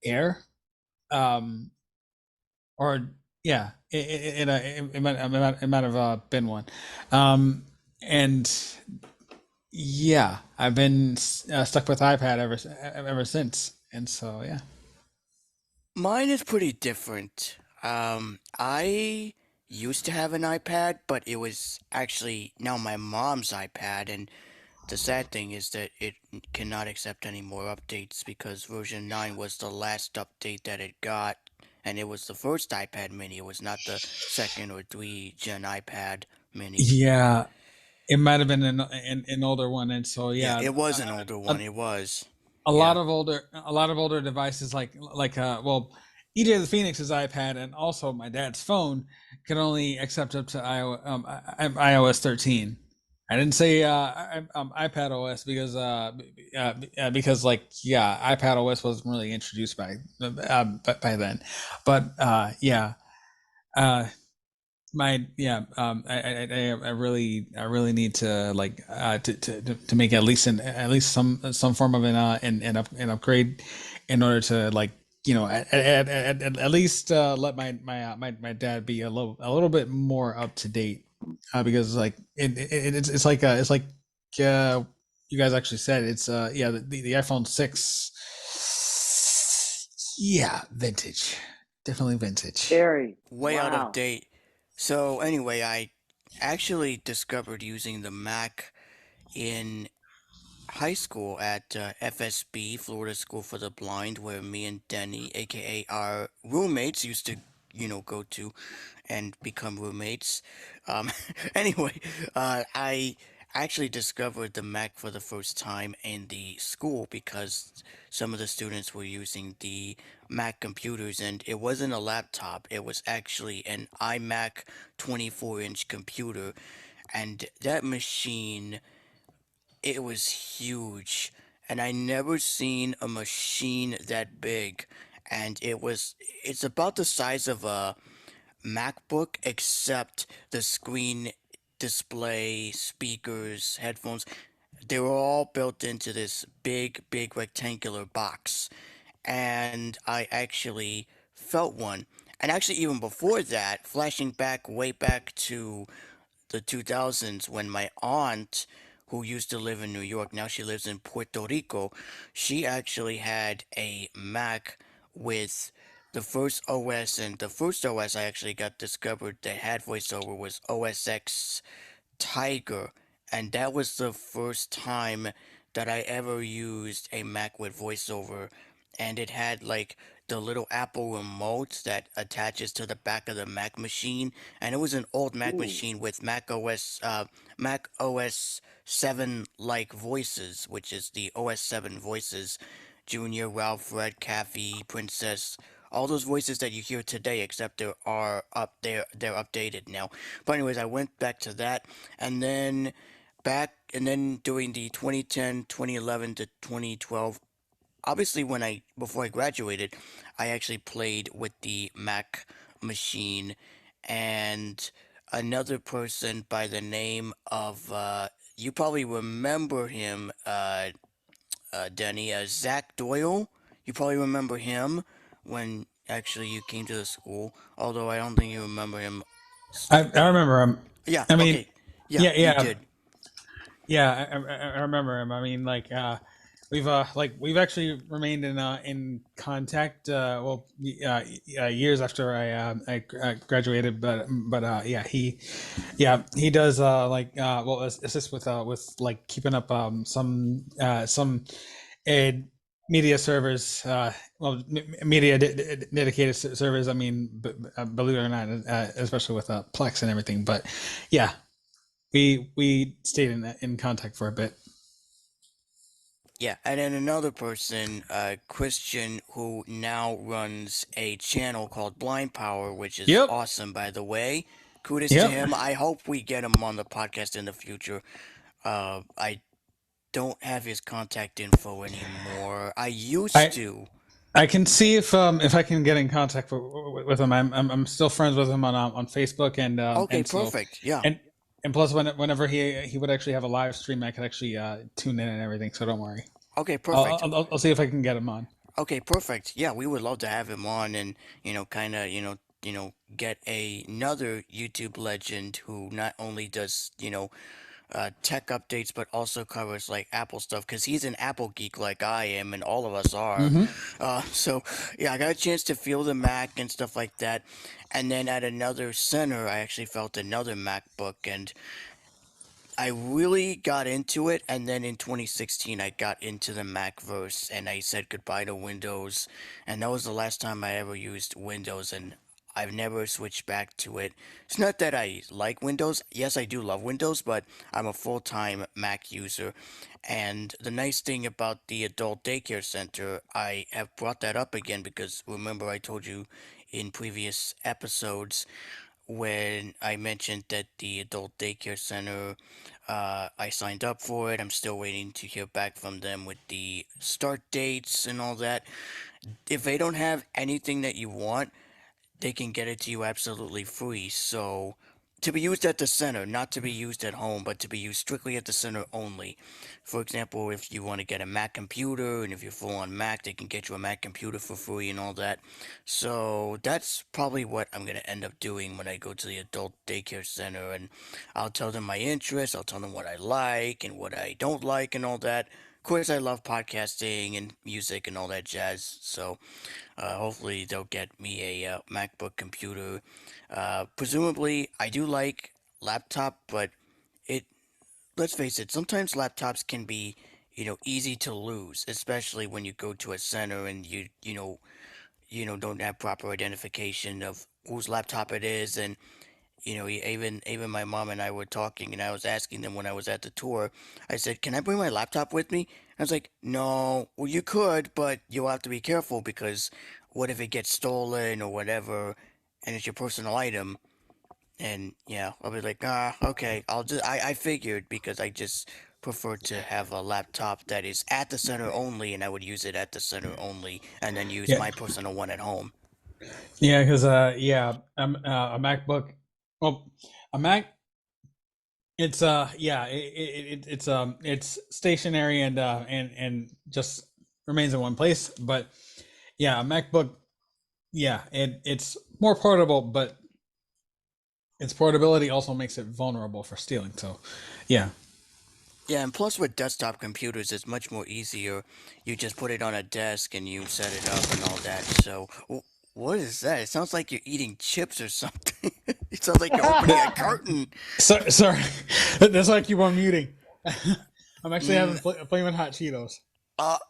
Air, um, or yeah, it might have been one, and yeah, I've been stuck with iPad ever since, and so yeah. Mine is pretty different. I used to have an iPad, but it was actually now my mom's iPad, and the sad thing is that it cannot accept any more updates because version 9 was the last update that it got, and it was the first iPad mini. It was not the second or 3 gen iPad mini. Yeah, it might have been an older one, and so Yeah, yeah, it was an older a, one. It was. a Yeah. lot of older devices like well, EJ the Phoenix's iPad and also my dad's phone can only accept up to iOS 13. I didn't say iPad OS because like yeah, iPad OS wasn't really introduced by then, but yeah. Uh, my yeah I really need to like to make at least some form of an upgrade in order to like at least let my dad be a little bit more up to date, because like it's like uh you guys actually said it's yeah the iPhone 6, yeah, vintage, definitely vintage. Very. Way out of Wow. date. So anyway, I actually discovered using the Mac in high school at FSB, Florida School for the Blind, where me and Denny, aka our roommates, used to, go to and become roommates. Um, anyway, I actually discovered the Mac for the first time in the school because some of the students were using the Mac computers, and it wasn't a laptop, it was actually an iMac 24-inch computer, and that machine, it was huge, and I never seen a machine that big, and it's about the size of a MacBook, except the screen, display, speakers, headphones, they were all built into this big, big rectangular box. And I actually felt one. And actually, even before that, flashing back way back to the 2000s, when my aunt, who used to live in New York, now she lives in Puerto Rico, she actually had a Mac with the first OS, and the first OS I actually got discovered that had voiceover was OS X Tiger, and that was the first time that I ever used a Mac with voiceover, and it had like the little Apple remote that attaches to the back of the Mac machine, and it was an old Mac Ooh. machine with Mac OS 7 like voices, which is the OS 7 voices, Junior, Ralph, Red, Kathy, Princess, all those voices that you hear today, except they're updated now. But anyways, I went back to that, and then during the 2010, 2011 to 2012, obviously before I graduated, I actually played with the Mac machine, and another person by the name of you probably remember him, Denny, Zach Doyle. You probably remember him when actually you came to the school. Although I don't think you remember him. I remember him. Yeah. I mean, Okay. Yeah. You did. Yeah, I remember him. I mean, we've actually remained in contact. Years after I graduated, but he does assist with like keeping up some uh, media servers. Media dedicated servers. I mean, believe it or not, especially with Plex and everything. But yeah, we stayed in contact for a bit. Yeah, and then another person, Christian, who now runs a channel called Blind Power, which is Yep. awesome, by the way. Kudos to Yep. him. I hope we get him on the podcast in the future. I don't have his contact info anymore. I used to. I can see if I can get in contact with him. I'm still friends with him on Facebook and Okay, and so, perfect. Yeah. And plus whenever he would actually have a live stream, I could actually tune in and everything. So don't worry. Okay, perfect. I'll see if I can get him on. Okay, perfect. Yeah, we would love to have him on and, kind of, get another YouTube legend who not only does, tech updates, but also covers like Apple stuff because he's an Apple geek like I am, and all of us are. So yeah, I got a chance to feel the Mac and stuff like that, and then at another center, I actually felt another MacBook, and I really got into it, and then in 2016 I got into the Macverse, and I said goodbye to Windows, and that was the last time I ever used Windows, and I've never switched back to it. It's not that I like Windows. Yes, I do love Windows, but I'm a full-time Mac user, and the nice thing about the adult daycare center, I have brought that up again because remember I told you in previous episodes when I mentioned that the adult daycare center, I signed up for it. I'm still waiting to hear back from them with the start dates and all that. If they don't have anything that you want, they can get it to you absolutely free. So, to be used at the center, not to be used at home, but to be used strictly at the center only. For example, if you want to get a Mac computer, and if you're full on Mac, they can get you a Mac computer for free and all that. So, that's probably what I'm going to end up doing when I go to the adult daycare center, and I'll tell them my interests, I'll tell them what I like and what I don't like and all that. Of course, I love podcasting and music and all that jazz, so hopefully they'll get me a MacBook computer. Presumably, I do like laptop, but it. Let's face it. Sometimes laptops can be, easy to lose, especially when you go to a center and don't have proper identification of whose laptop it is, and even my mom and I were talking, and I was asking them when I was at the tour. I said, "Can I bring my laptop with me?" I was like, "No, well you could, but you'll have to be careful because what if it gets stolen or whatever, and it's your personal item?" And yeah, I'll be like, okay, I'll just I figured because I just prefer to have a laptop that is at the center only, and I would use it at the center only, and then use my personal one at home. Yeah, because a MacBook, well, a Mac, it's it's stationary and just remains in one place. But yeah, a MacBook, it's more portable, but its portability also makes it vulnerable for stealing. So, yeah. Yeah, and plus with desktop computers, it's much more easier. You just put it on a desk and you set it up and all that. So, what is that? It sounds like you're eating chips or something. It sounds like you're opening a carton. Sorry, that's why I keep on muting. I'm actually having flaming hot Cheetos. Hot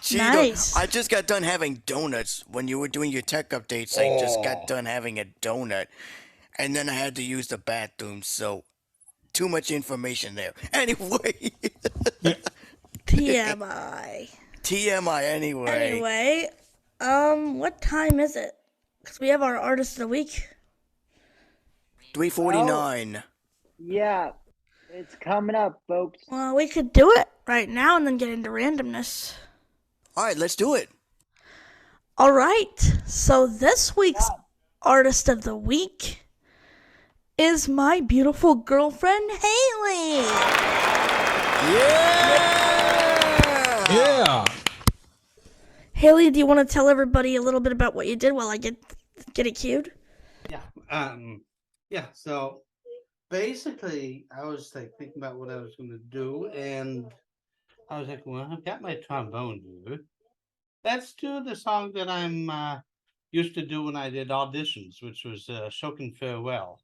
Cheetos. Nice. I just got done having donuts. When you were doing your tech updates, I just got done having a donut. And then I had to use the bathroom, so too much information there. Anyway. TMI. TMI Anyway, what time is it? Because we have our artist of the week. 3:49. Yeah, it's coming up, folks. Well, we could do it right now and then get into randomness. All right, let's do it. All right, so this week's artist of the week is my beautiful girlfriend, Haley. Yeah. Haley, do you want to tell everybody a little bit about what you did while I get it cued? Yeah. So basically, I was like thinking about what I was going to do, and I was like, well, I've got my trombone here. Let's do the song that I'm used to do when I did auditions, which was "Shokin Farewell."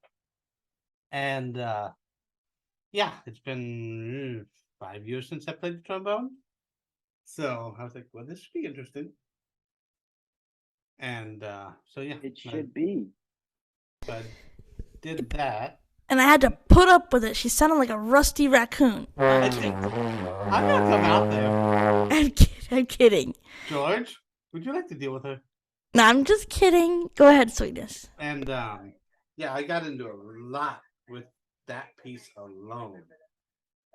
And it's been 5 years since I played the trombone. So I was like, well, this should be interesting. And it should be. So I did that. And I had to put up with it. She sounded like a rusty raccoon. I'm gonna come out there. I'm kidding. George, would you like to deal with her? No, I'm just kidding. Go ahead, sweetness. And I got into a lot with that piece alone.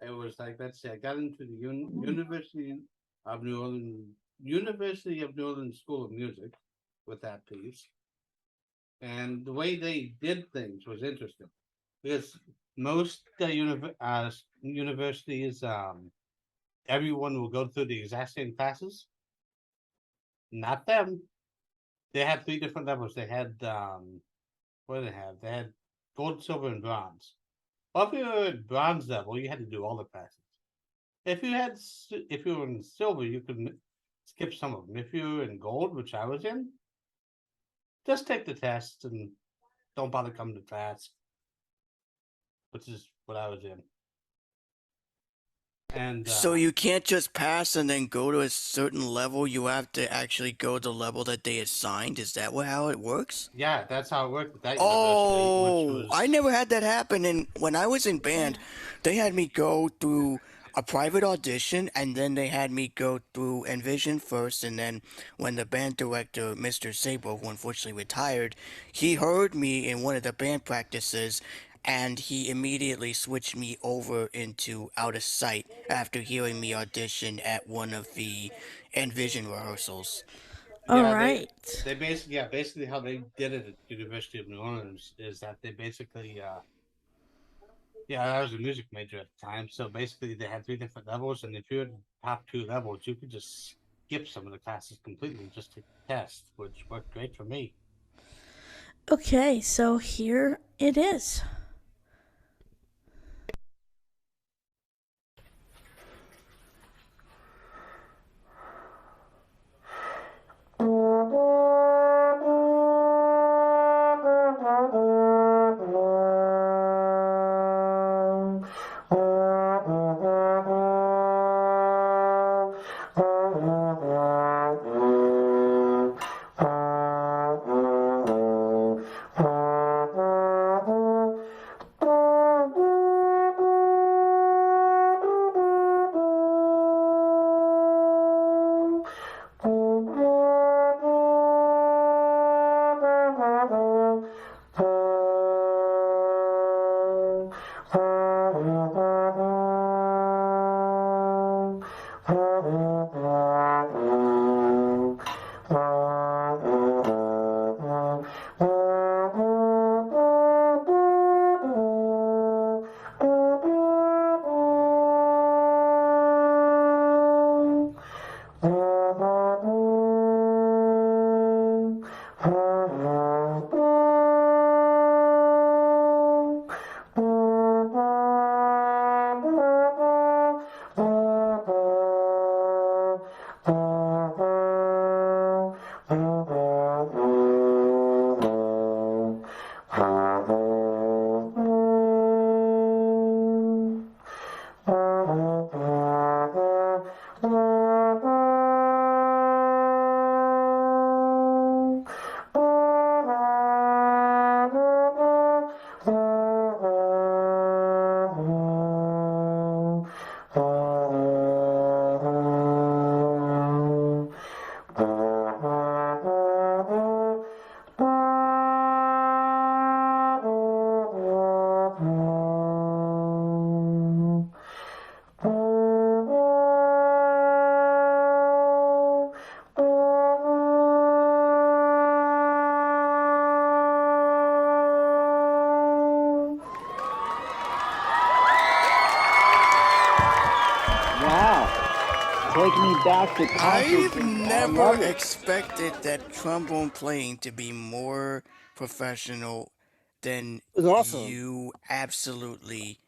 It was like, let's say, I got into the University of New Orleans School of Music with that piece. And the way they did things was interesting because most universities, everyone will go through the exact same classes. Not them. They had 3 different levels. They had what did they have? They had gold, silver, and bronze. Well, if you were at bronze level, you had to do all the classes. If you were in silver, you could skip some of them. If you were in gold, which I was in, just take the test and don't bother coming to class, which is what I was in. And so you can't just pass and then go to a certain level. You have to actually go to the level that they assigned. Is that how it works? Yeah, that's how it worked with that university. I never had that happen. And when I was in band, they had me go through a private audition, and then they had me go through Envision first. And then when the band director, Mr. Sabo, who unfortunately retired, he heard me in one of the band practices, and he immediately switched me over into Out of Sight after hearing me audition at one of the Envision rehearsals. All right. They basically how they did it at the University of New Orleans is that they basically I was a music major at the time, so basically they had 3 different levels, and if you're in the top 2 levels, you could just skip some of the classes completely and just take the test, which worked great for me. Okay, so here it is. taking me back to concerts. I've and I never love it. expected that trombone playing to be more professional than It was awesome. you absolutely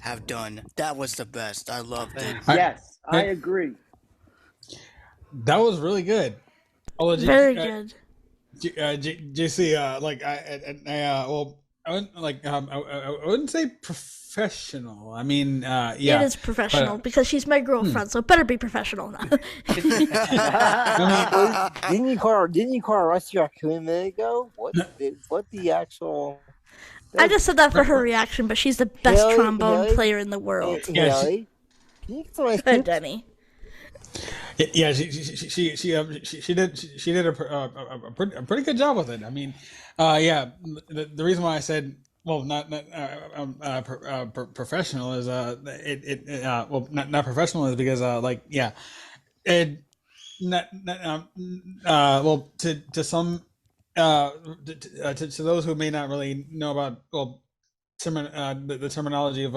have done. That was the best. I loved it. Yes, I agree. That was really good. Although, Very good. JC, well, I wouldn't I wouldn't say professional. I mean, yeah, It is professional because she's my girlfriend, so it better be professional now. Didn't you call Rusty Raccoon a minute ago? What the actual? I just said that for her reaction, but she's the best Haley- trombone Haley- player in the world. Haley, can you get some ice Good, cubes? Denny. Yeah, she did a pretty good job with it. I mean, yeah, the reason why I said not professional is not professional is because it to some to those who may not really know about the terminology of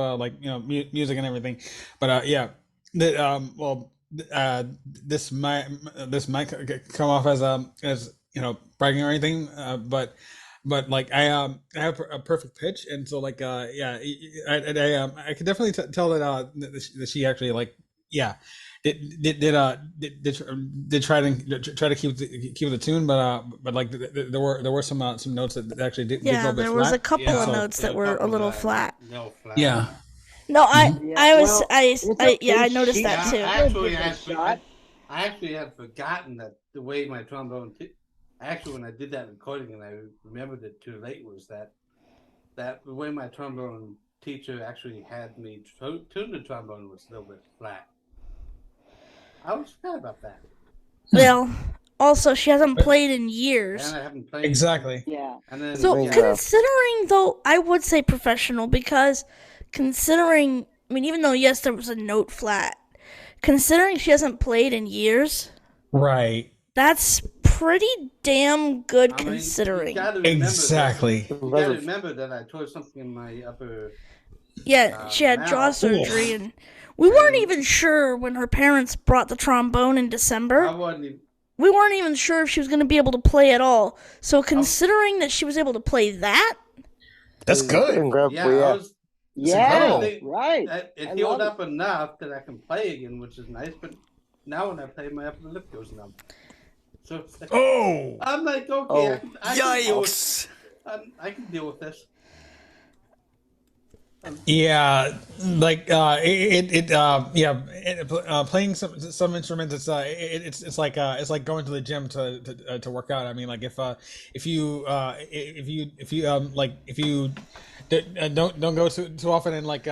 music and everything, but this might come off as bragging or anything, but I have a perfect pitch, and so I could definitely tell that she actually did try to keep the tune, but there were some notes that actually did go a bit there was flat. a couple of notes that were a little flat. Yeah. No, I noticed she- that too. I actually had forgotten that the way my trombone. Actually, when I did that recording and I remembered it too late, was that the way my trombone teacher actually had me tune the trombone was a little bit flat. I was sad about that. Well, also she hasn't played in years. And I haven't played Exactly. Yeah. And then, So considering though, I would say professional because considering, I mean, even though yes, there was a note flat, considering she hasn't played in years, Right. that's pretty damn good considering. You gotta remember Exactly. You gotta remember that I tore something in my upper. Yeah, she had jaw mouth. surgery, and we weren't even sure when her parents brought the trombone in December. I wasn't even. We weren't even sure if she was going to be able to play at all. So considering that she was able to play that, that's good. Yeah, incredible. right. It healed up enough that I can play again, which is nice. But now when I play, my upper lip goes numb. So it's like, I'm like, okay, Yikes! I can deal with this. Yeah, playing some instruments. It's like going to the gym to work out. I mean, like if you don't go too often and work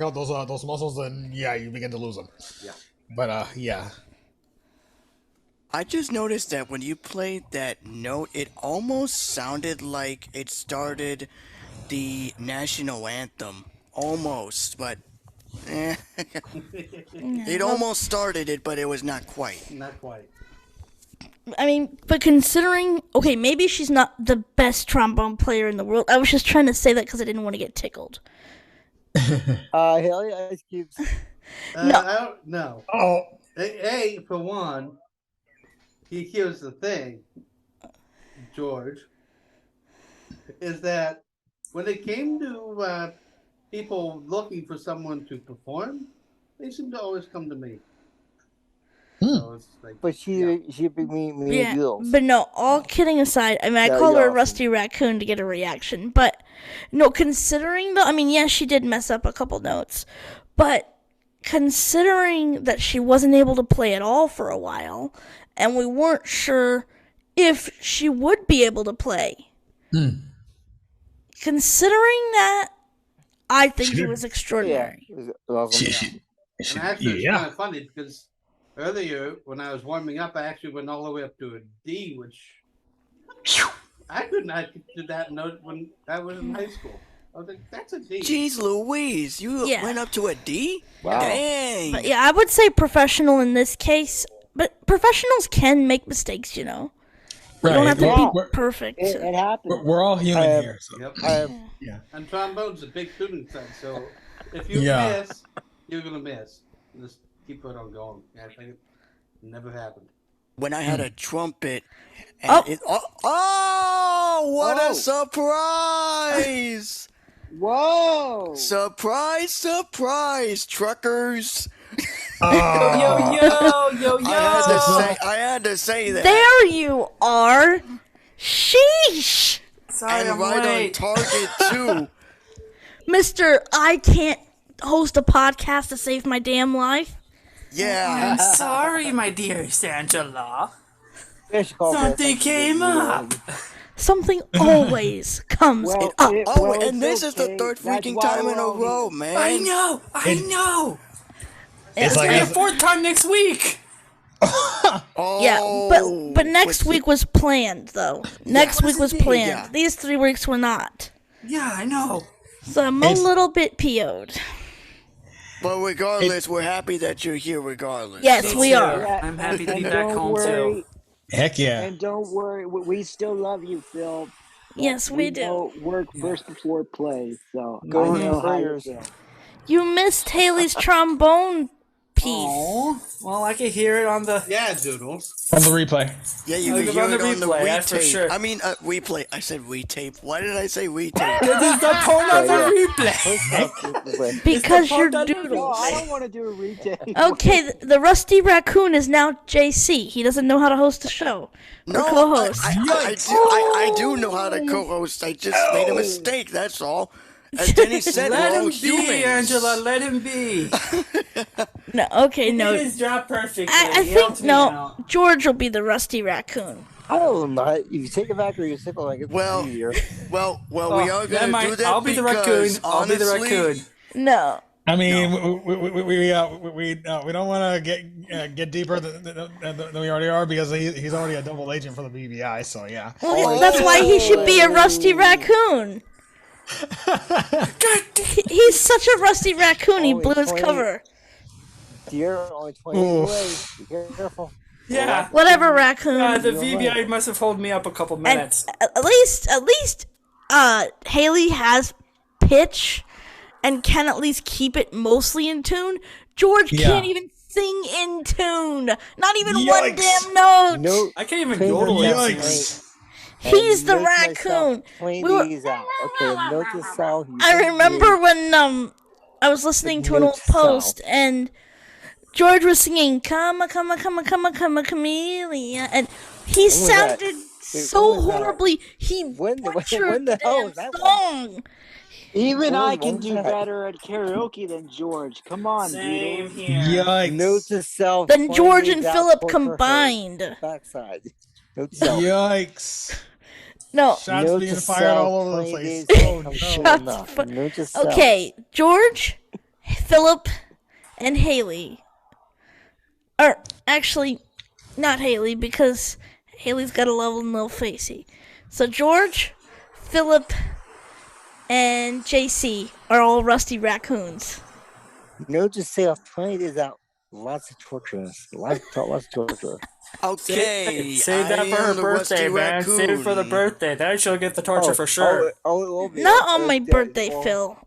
out those muscles, then yeah, you begin to lose them. Yeah. But yeah. I just noticed that when you played that note, it almost sounded like it started the national anthem. Almost, but it almost started it, but it was not quite. Not quite. I mean, but considering, okay, maybe she's not the best trombone player in the world. I was just trying to say that because I didn't want to get tickled. Haley, ice cubes. No. Oh. For one, here's the thing, George, is that when it came to people looking for someone to perform, they seem to always come to me. So it's like, but she bring me Yeah, deals. but no, all kidding aside, I mean, I called her a Rusty Raccoon to get a reaction, but no, considering though, I mean, yes, she did mess up a couple notes, but considering that she wasn't able to play at all for a while, and we weren't sure if she would be able to play. Considering that, I think it was extraordinary. And actually, it's kind of funny because earlier when I was warming up, I actually went all the way up to a D, which I could not do that note when I was in high school. I was like, that's a D. Jeez Louise, you went up to a D? Wow. Dang. But yeah, I would say professional in this case, but professionals can make mistakes, you know. You don't have to be perfect. It happens. We're all human here. So. Yep. Yeah. And trombone's a big tuning set, so if you miss, you're gonna miss. Just keep right on going. Yeah, I think it never happened. When I had a trumpet. And what a surprise! Whoa! Surprise, truckers! Yo! I had to say that. There you are. Sheesh. Sorry, And I'm right late. on target too. Mr. I can't host a podcast to save my damn life. Yeah. I'm sorry, my dearest Angela. Fish call Something came up. Something always comes up. And this is the third freaking time in a row, man. I know. It's It's the fourth time next week. Yeah, but next week was planned though. Next week was planned. Yeah. These 3 weeks were not. Yeah, I know. So I'm a little bit PO'd. But regardless, we're happy that you're here regardless. Yes, we are. Yeah, I'm happy to be and back don't home worry, too. Heck yeah. And don't worry, we still love you, Phil. Yes, we do. know work first before play, so Go I know how you Warriors. feel. You missed Haley's trombone piece. Oh, well, I could hear it on the. Yeah, Doodles. On the replay. Yeah, you I'll can go hear on it the on the replay, that's for retape. sure. I mean, replay. I said retape. Why did I say retape? This is the point of the replay. Because you're No, doodles. I don't want to do a retake. Okay, the rusty raccoon is now JC. He doesn't know how to host a show. Or No, co-host. I do know how to co-host. I just made a mistake. That's all. As Denny said, Let we're all him humans. be, Angela. Let him be. No, okay, He no. did his job perfectly. I He helped think me no. out. George will be the rusty raccoon. I don't know. If you take it back or you take it like it's easier. Well, we Oh, are never going to mind. do that I'll be the raccoon. because, I'll be the honestly, raccoon. No. I mean, we don't want to get deeper than we already are because he's already a double agent for the BBI. So yeah. Well, that's why he should be a rusty raccoon. He's such a rusty raccoon. He blew his cover. Deer only 20 away. Be careful. Yeah. Whatever, raccoon. The VBI must have held me up a couple minutes. At least, Haley has pitch and can at least keep it mostly in tune. George can't even sing in tune. Not even one damn note. No, I can't even yodel. He's the raccoon. These out. Okay, note to self. I remember when I was listening to an old post and George was singing "Come a chameleon," and he sounded so horribly. He butchered the hell the is that song. Even I can was do that? better at karaoke than George. Come on, Same dude. here. Yikes. Note to self. Then 20 George days and out, Philip point for her. combined. Backside. Note to self. Yikes. No. Shots Note being to fired self, all over the 20 place. days Oh, out, no. sure enough. Note to self. Okay, George, Philip, and Haley. Or actually, not Haley because Haley's got a little facey. So George, Philip, and JC are all rusty raccoons. Note to self. 20 days out. Lots of torture. Lots of torture. Okay. Save that for her birthday, man. Save it for the birthday. Then she'll get the torture for sure. It will be Not her on my birthday, well, Phil.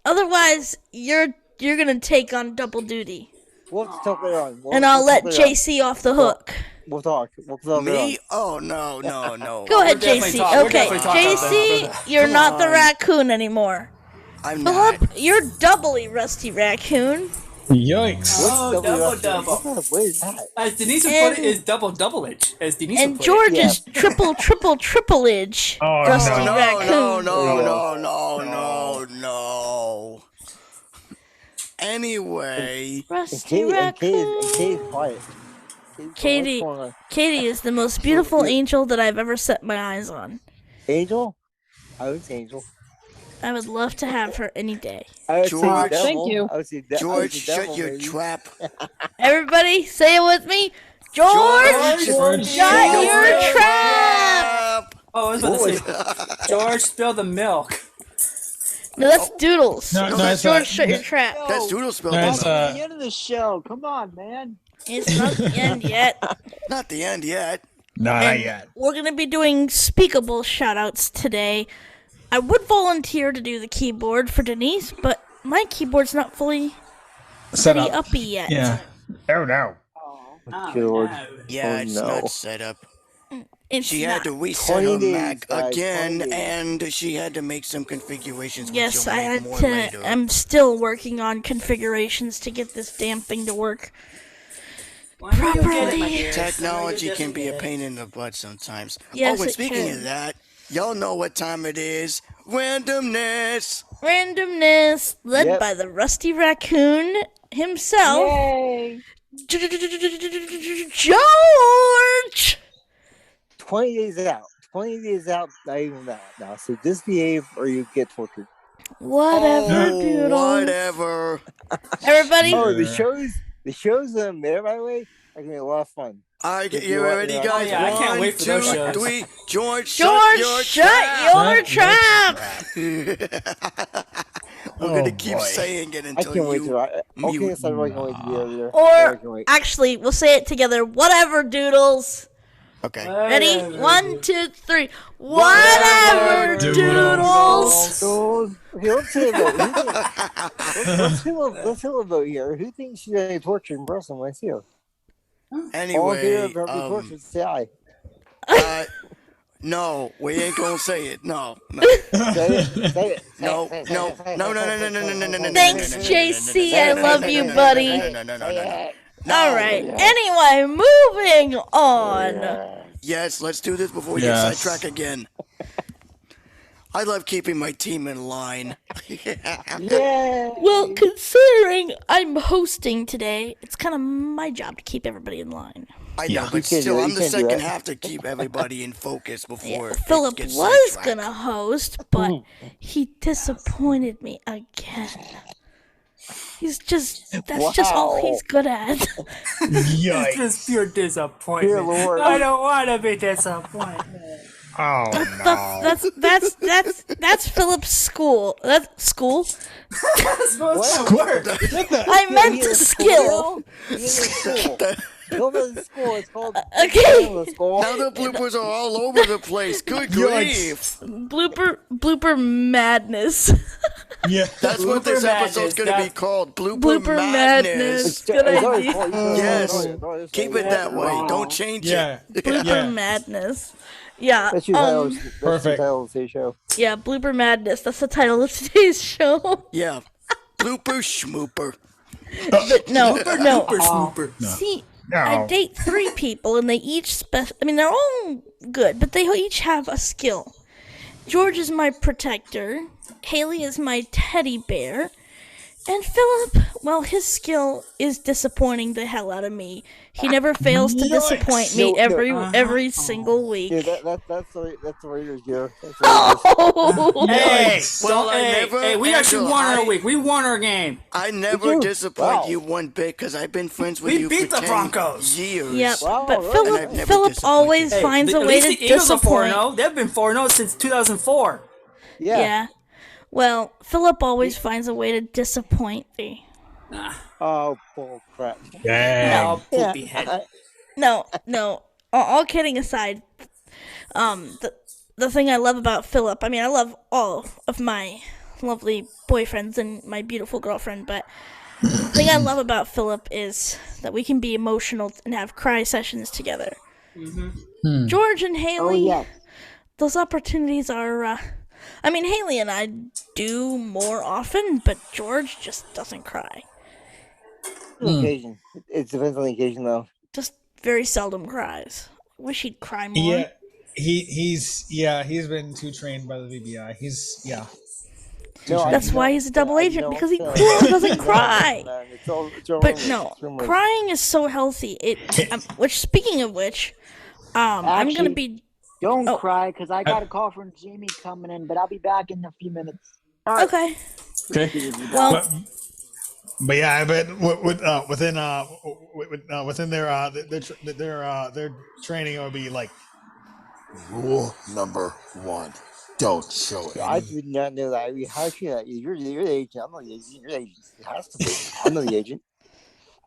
Otherwise, you're gonna take on double duty, We'll have to talk later on. and I'll let JC off the hook. We'll talk. We'll talk Me? later Oh, no. Go ahead, definitely JC. talking- we're Okay, definitely talking about JC, that. you're not the on. raccoon anymore. I'm not. Philip, you're doubly rusty raccoon. Yikes. Oh, double. What is that? As Denise would And- put it, is double-double-age. As Denise would And put George Yeah. is triple-age Oh, rusty no. raccoon. No. Anyway, Rusty And raccoon. Katie's quiet. Katie. Katie is the most beautiful angel that I've ever set my eyes on. Angel? I was Angel. I would love to have her any day. I would George. say devil. Thank you. I would say George, shut devil, your maybe. trap. Everybody, say it with me. George, shut your trap. Oh, I was about to say, George, spill the milk. No, that's Doodles. No, George, it's shut your trap. That's Doodle spelled No, out. it's, That's the end of the show. Come on, man. It's not the end yet. Not the end yet. Not And yet. we're going to be doing speakable shoutouts today. I would volunteer to do the keyboard for Denise, but my keyboard's not fully set pretty up. uppy yet. Yeah. Oh no. George. Yeah, Oh, it's no. not set up. It's She not. had to reset 20 her days, Mac guys, 20 again, days. and she had to make some configurations, Yes, which you'll I make had more to. later. I'm still working on configurations to get this damn thing to work properly. Technology can be a pain in the butt sometimes. Yes, and it speaking can. of that, y'all know what time it is. Randomness! Randomness, led Yep. by the Rusty Raccoon himself, Yay! George! 20 days out. 20 days out, not even that now. So disbehave or you get tortured. Whatever, Oh, doodles. whatever. Everybody, Oh, the shows in there, by the way, are gonna be a lot of fun. You ready, guys? yeah, I can't wait for those 1, 2, shows. 3. George, shut your trap! We're gonna keep saying it I until can't wait you to. Okay, mute. so I can't wait to be over there. I Or, can't wait. actually, we'll say it together. Whatever, doodles. Okay. Ready? 1, 2, 3. Whatever, doodles. Okay, let's say a vote. Let's have a vote here. Who thinks she's gonna torture in person when I see her? Anyway, tortured, say aye. no, we ain't gonna say it. No. Say it. No. Thanks, JC. I love you, buddy. All right. Anyway, moving on. Yes, let's do this before we get sidetracked again. I love keeping my team in line. Yay! Well, considering I'm hosting today, it's kind of my job to keep everybody in line. I know, but still, I'm the second half to keep everybody in focus before Philip it gets was sidetracked. gonna host, but he disappointed me again. That's just all he's good at. It's just pure disappointment. Dear Lord. I don't want to be disappointed. Oh no. That's Philip's school. That's school. That's supposed to work. I meant to skill. Go to the school. It's called. Okay. Now the bloopers are all over the place. Good grief. Blooper madness. Yeah. That's what this episode's going to be called. Blooper madness. Good idea. Yes. Keep it that way. Don't change it. Blooper madness. Yeah. That's your title. Perfect. Title of today's show. Yeah, Blooper Madness. That's the title of today's show. Yeah. Blooper schmooper. But no. Snooper. See, No. I date 3 people, and they each they're all good, but they each have a skill. George is my protector. Haley is my teddy bear. And Philip, well, his skill is disappointing the hell out of me. He never fails to disappoint me every single week. Yeah, that's the Raiders gear. Oh! Hey, Well, we actually won our week. We won our game. I never disappoint you one bit because I've been friends with you We beat for the 10 Broncos. years. Yep, Wow, but really? And I've never Philip disappointed. always finds a At way least to the Eagles are disappoint. 4-0. They've been 4-0 since 2004. Yeah. Well, Philip always finds a way to disappoint me. Oh, bull crap. Oh, poopy head. No. All kidding aside, the thing I love about Philip, I mean, I love all of my lovely boyfriends and my beautiful girlfriend, but the thing I love about Philip is that we can be emotional and have cry sessions together. Mm-hmm. George and Haley, yes. those opportunities are, I mean, Haley and I do more often, but George just doesn't cry. Occasion. It depends on the occasion, though. Just very seldom cries. Wish he'd cry more. Yeah. He's been too trained by the VBI. That's why he's a double agent, because he doesn't cry. But no, crying is so healthy. Which, speaking of which, I'm gonna be. Don't cry, because I got a call from Jamie coming in, but I'll be back in a few minutes. Okay. Well, but yeah, but within their training, it would be like Rule number 1: don't show it. I did not know that. I mean, how should that? You're the agent. I'm not the agent. You're the agent. It has to be. I'm not the agent.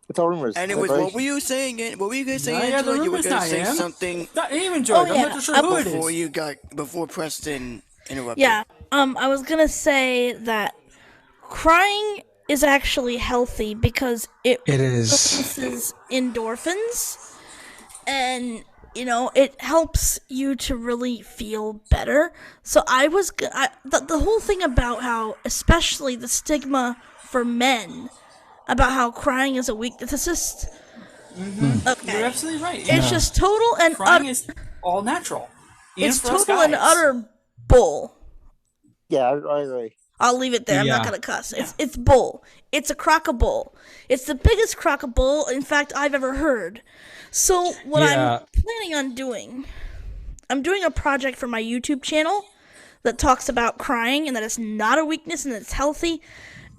It's all rumors. Anyways, what were you saying? What were you guys saying, Angela? You were going to say something. Not even George. I'm not sure who it is. Before Preston interrupted. Yeah. I was gonna say that crying is actually healthy because it is releases endorphins, and it helps you to really feel better. So the whole thing about how, especially the stigma for men about how crying is a weakness, it's just okay. You're absolutely right. It's just total and crying is all natural. It's total and utter bull. Yeah, I agree. I'll leave it there. I'm not gonna cuss. It's bull. It's a crock of bull. It's the biggest crock of bull, in fact, I've ever heard. So what I'm planning on doing, I'm doing a project for my YouTube channel that talks about crying and that it's not a weakness and that it's healthy.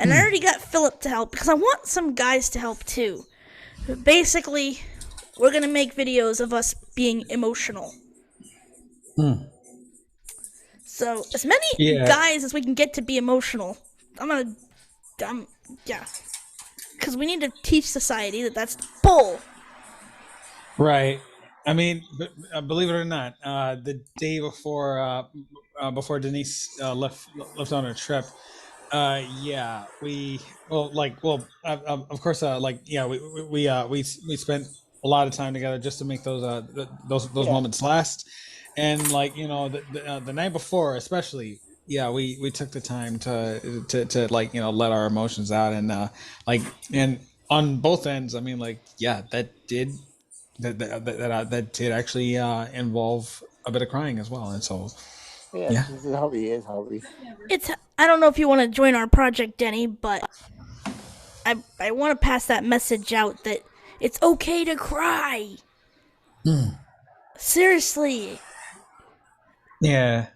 And I already got Philip to help because I want some guys to help too. Basically, we're gonna make videos of us being emotional. So as many guys as we can get to be emotional. Because we need to teach society that that's bull. Right. I mean, believe it or not, the day before Denise left on her trip, of course, we spent a lot of time together just to make those moments last, and the night before especially, we took the time to let our emotions out, and and on both ends, I mean, that did actually involve a bit of crying as well, and so it's healthy. I don't know if you want to join our project, Denny, but I want to pass that message out that it's okay to cry. Seriously. Yeah.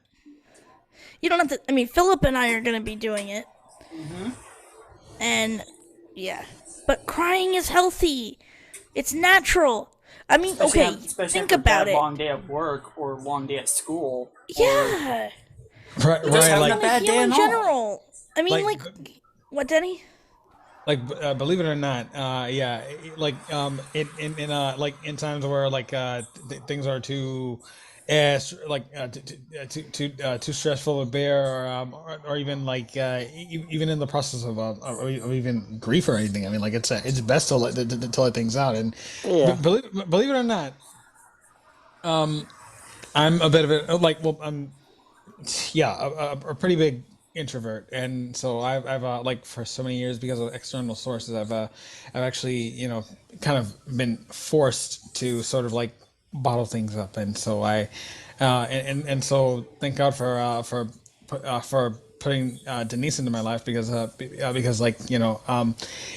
You don't have to. I mean, Philip and I are going to be doing it. And but crying is healthy. It's natural. I mean, especially think after about a it. long day at work or long day at school. Yeah. Right. Just having a bad day in general. I mean, what, Denny? Believe it or not, in times where things are too too stressful to bear, or even even in the process of even grief or anything. I mean, it's best to let things out. And believe it or not, I'm a bit of a a pretty big introvert, and so I've for so many years, because of external sources, I've actually kind of been forced to sort of bottle things up, and so so thank God for putting Denise into my life, because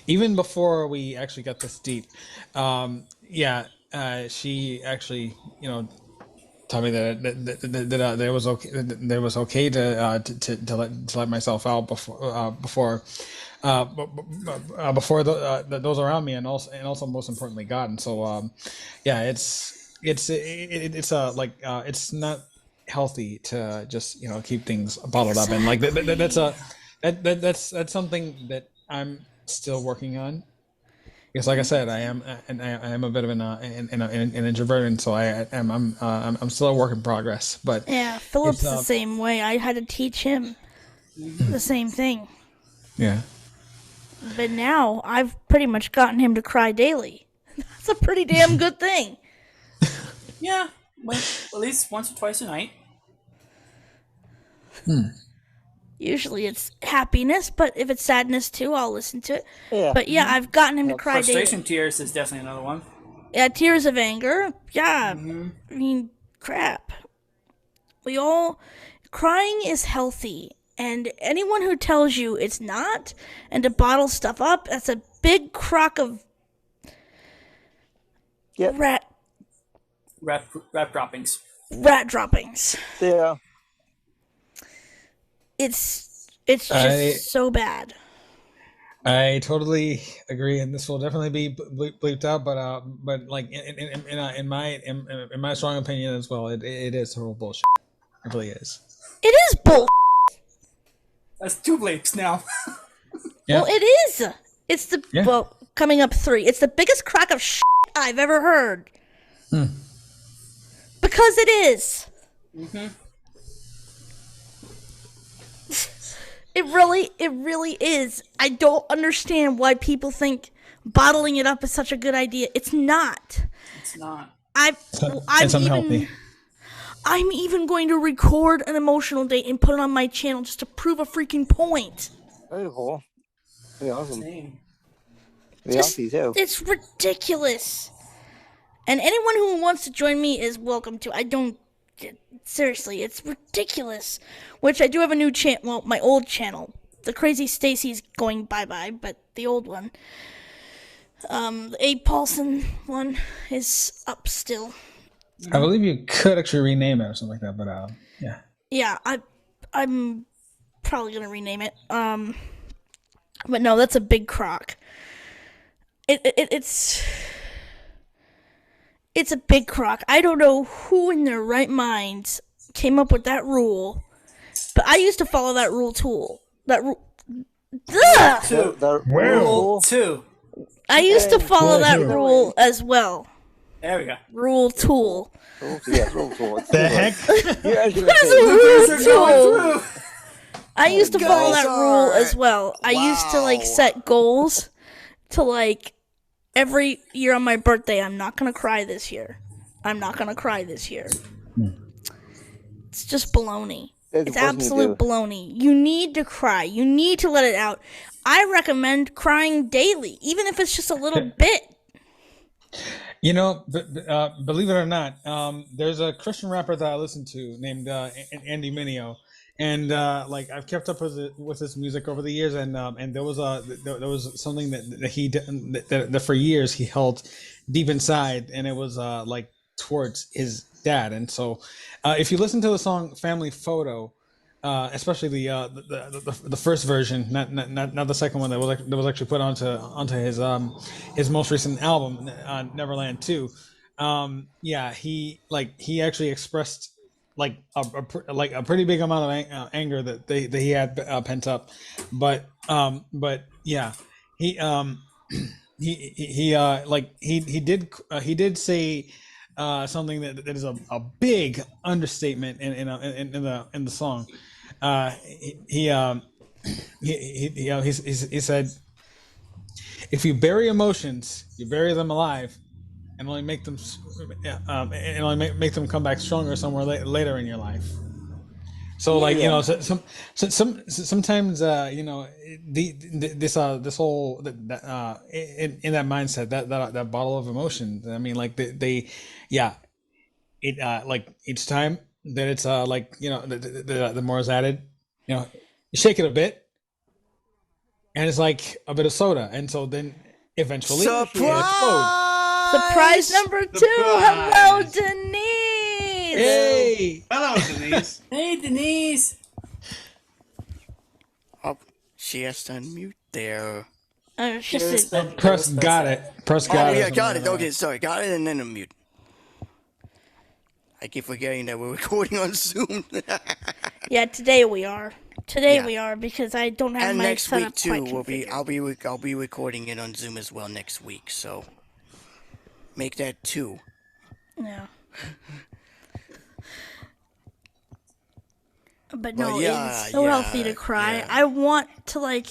even before we actually got this deep, she actually tell me that it was okay. That it was okay to let myself out before those around me, and also most importantly God. And so it's not healthy to just keep things bottled up, and that's something that I'm still working on. Because, like I said, I am a bit of an introvert, and so I'm still a work in progress. But Philip's the same way. I had to teach him the same thing. Yeah. But now I've pretty much gotten him to cry daily. That's a pretty damn good thing. Yeah, well, at least once or twice a night. Usually it's happiness, but if it's sadness too, I'll listen to it. Yeah. But I've gotten him to cry daily. Frustration tears is definitely another one. Yeah, tears of anger. Yeah. I mean, crap. Crying is healthy. And anyone who tells you it's not, and to bottle stuff up, that's a big crock of rat droppings. Rat droppings. Yeah. It's just so bad. I totally agree, and this will definitely be bleeped out. But in my strong opinion as well, it is total bullshit. It really is. It is bull. That's 2 bleeps now. Well, it is. It's coming up 3. It's the biggest crock of shit I've ever heard. Because it is. It It really is. I don't understand why people think bottling it up is such a good idea. It's not. It's not. It's unhealthy. I'm even going to record an emotional date and put it on my channel just to prove a freaking point. Very cool. Very awesome. Very Just, healthy too. it's ridiculous. And anyone who wants to join me is welcome to. I don't. Seriously, it's ridiculous. Which I do have a new channel. Well, my old channel. The Crazy Stacy's going bye-bye, but the old one. The Abe Paulson one is up still. I believe you could actually rename it or something like that, but yeah. Yeah, I'm probably gonna rename it. But no, that's a big crock. It's a big crock. I don't know who in their right minds came up with that rule, but I used to follow that rule too. Rule 2. I used to follow that rule as well. There we go. Rule tool. Yeah, rule tool. The heck? What is a rule tool? I used to follow that rule as well. I used to set goals to every year on my birthday. I'm not gonna cry this year. I'm not gonna cry this year. It's just baloney. It's absolute baloney. You need to cry. You need to let it out. I recommend crying daily, even if it's just a little bit. You know, believe it or not, there's a Christian rapper that I listen to named Andy Mineo, and I've kept up with his music over the years, and there was something that he that for years he held deep inside, and it was towards his dad. And so if you listen to the song Family Photo, especially the first version, not the second one that was actually put onto his most recent album, Neverland 2. He actually expressed a pretty big amount of anger that he had pent up, but yeah, he did say something that is a big understatement in the song. He said, if you bury emotions, you bury them alive, and only make them make them come back stronger somewhere later in your life. So sometimes this whole in that mindset, that bottle of emotion. I mean, each time that it's the more is added, you shake it a bit, and it's like a bit of soda, and so then eventually it explodes. Surprise number 2. Hello, Denise. Hey. Hello, Denise. Hey, Denise. Oh, she has to unmute there. Press got it. Press got it. Yeah, got it. Okay, sorry. Got it and then unmute. I keep forgetting that we're recording on Zoom. Yeah, today we are. We are because I don't have and my next setup week too. quite I'll be recording it on Zoom as well next week. So make that 2. Yeah. But no, it's so healthy to cry. Yeah. I want to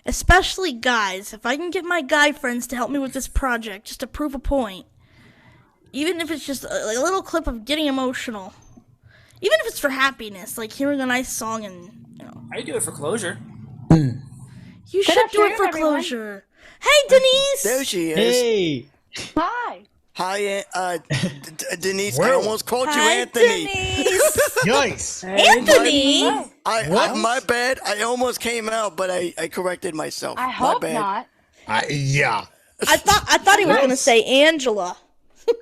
especially guys, if I can get my guy friends to help me with this project, just to prove a point. Even if it's just a little clip of getting emotional. Even if it's for happiness, hearing a nice song and, I do it for closure. You should do it for closure. Hey, Denise! There she is. Hey! Hi. Hi, Denise. I almost called you Anthony. Denise. Nice. Anthony. My bad. I almost came out, but I corrected myself. I hope my bad. not. Yeah. I thought he was going to say Angela.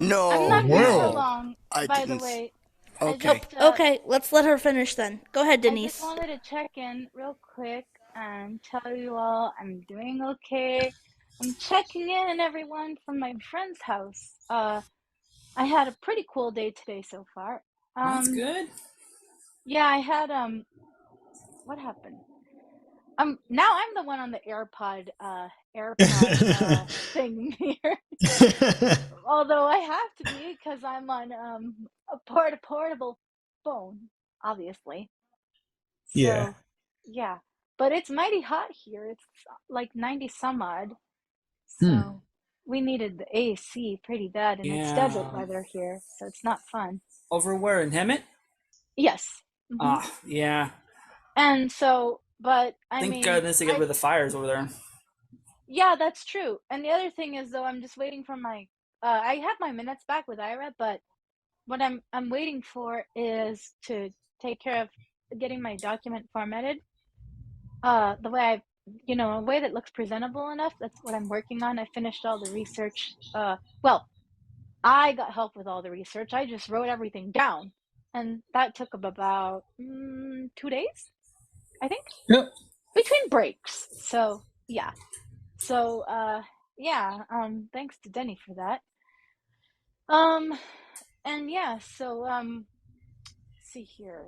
No. I'm not going so long, by the way. Okay. Okay, let's let her finish then. Go ahead, Denise. I just wanted to check in real quick and tell you all I'm doing okay. I'm checking in, everyone, from my friend's house. I had a pretty cool day today so far. That's good. Yeah, I had what happened? Now I'm the one on the AirPod thing here. Although I have to be because I'm on a portable phone, obviously. So, Yeah. Yeah. but it's mighty hot here. It's like 90 some odd. So we needed the AC pretty bad, and it's desert weather here, so it's not fun. Over where, in Hemet? Yes. Yeah. And so, but I mean... Thank goodness they get rid of the fires over there. Yeah, that's true. And the other thing is, though, I'm just waiting for my... I have my minutes back with Ira, but what I'm waiting for is to take care of getting my document formatted. The way I... a way that looks presentable enough. That's what I'm working on. I finished all the research. Well, I got help with all the research. I just wrote everything down. And that took about 2 days, I think. Yep. Between breaks. So, yeah. So, thanks to Denny for that. And yeah, so, let's see here.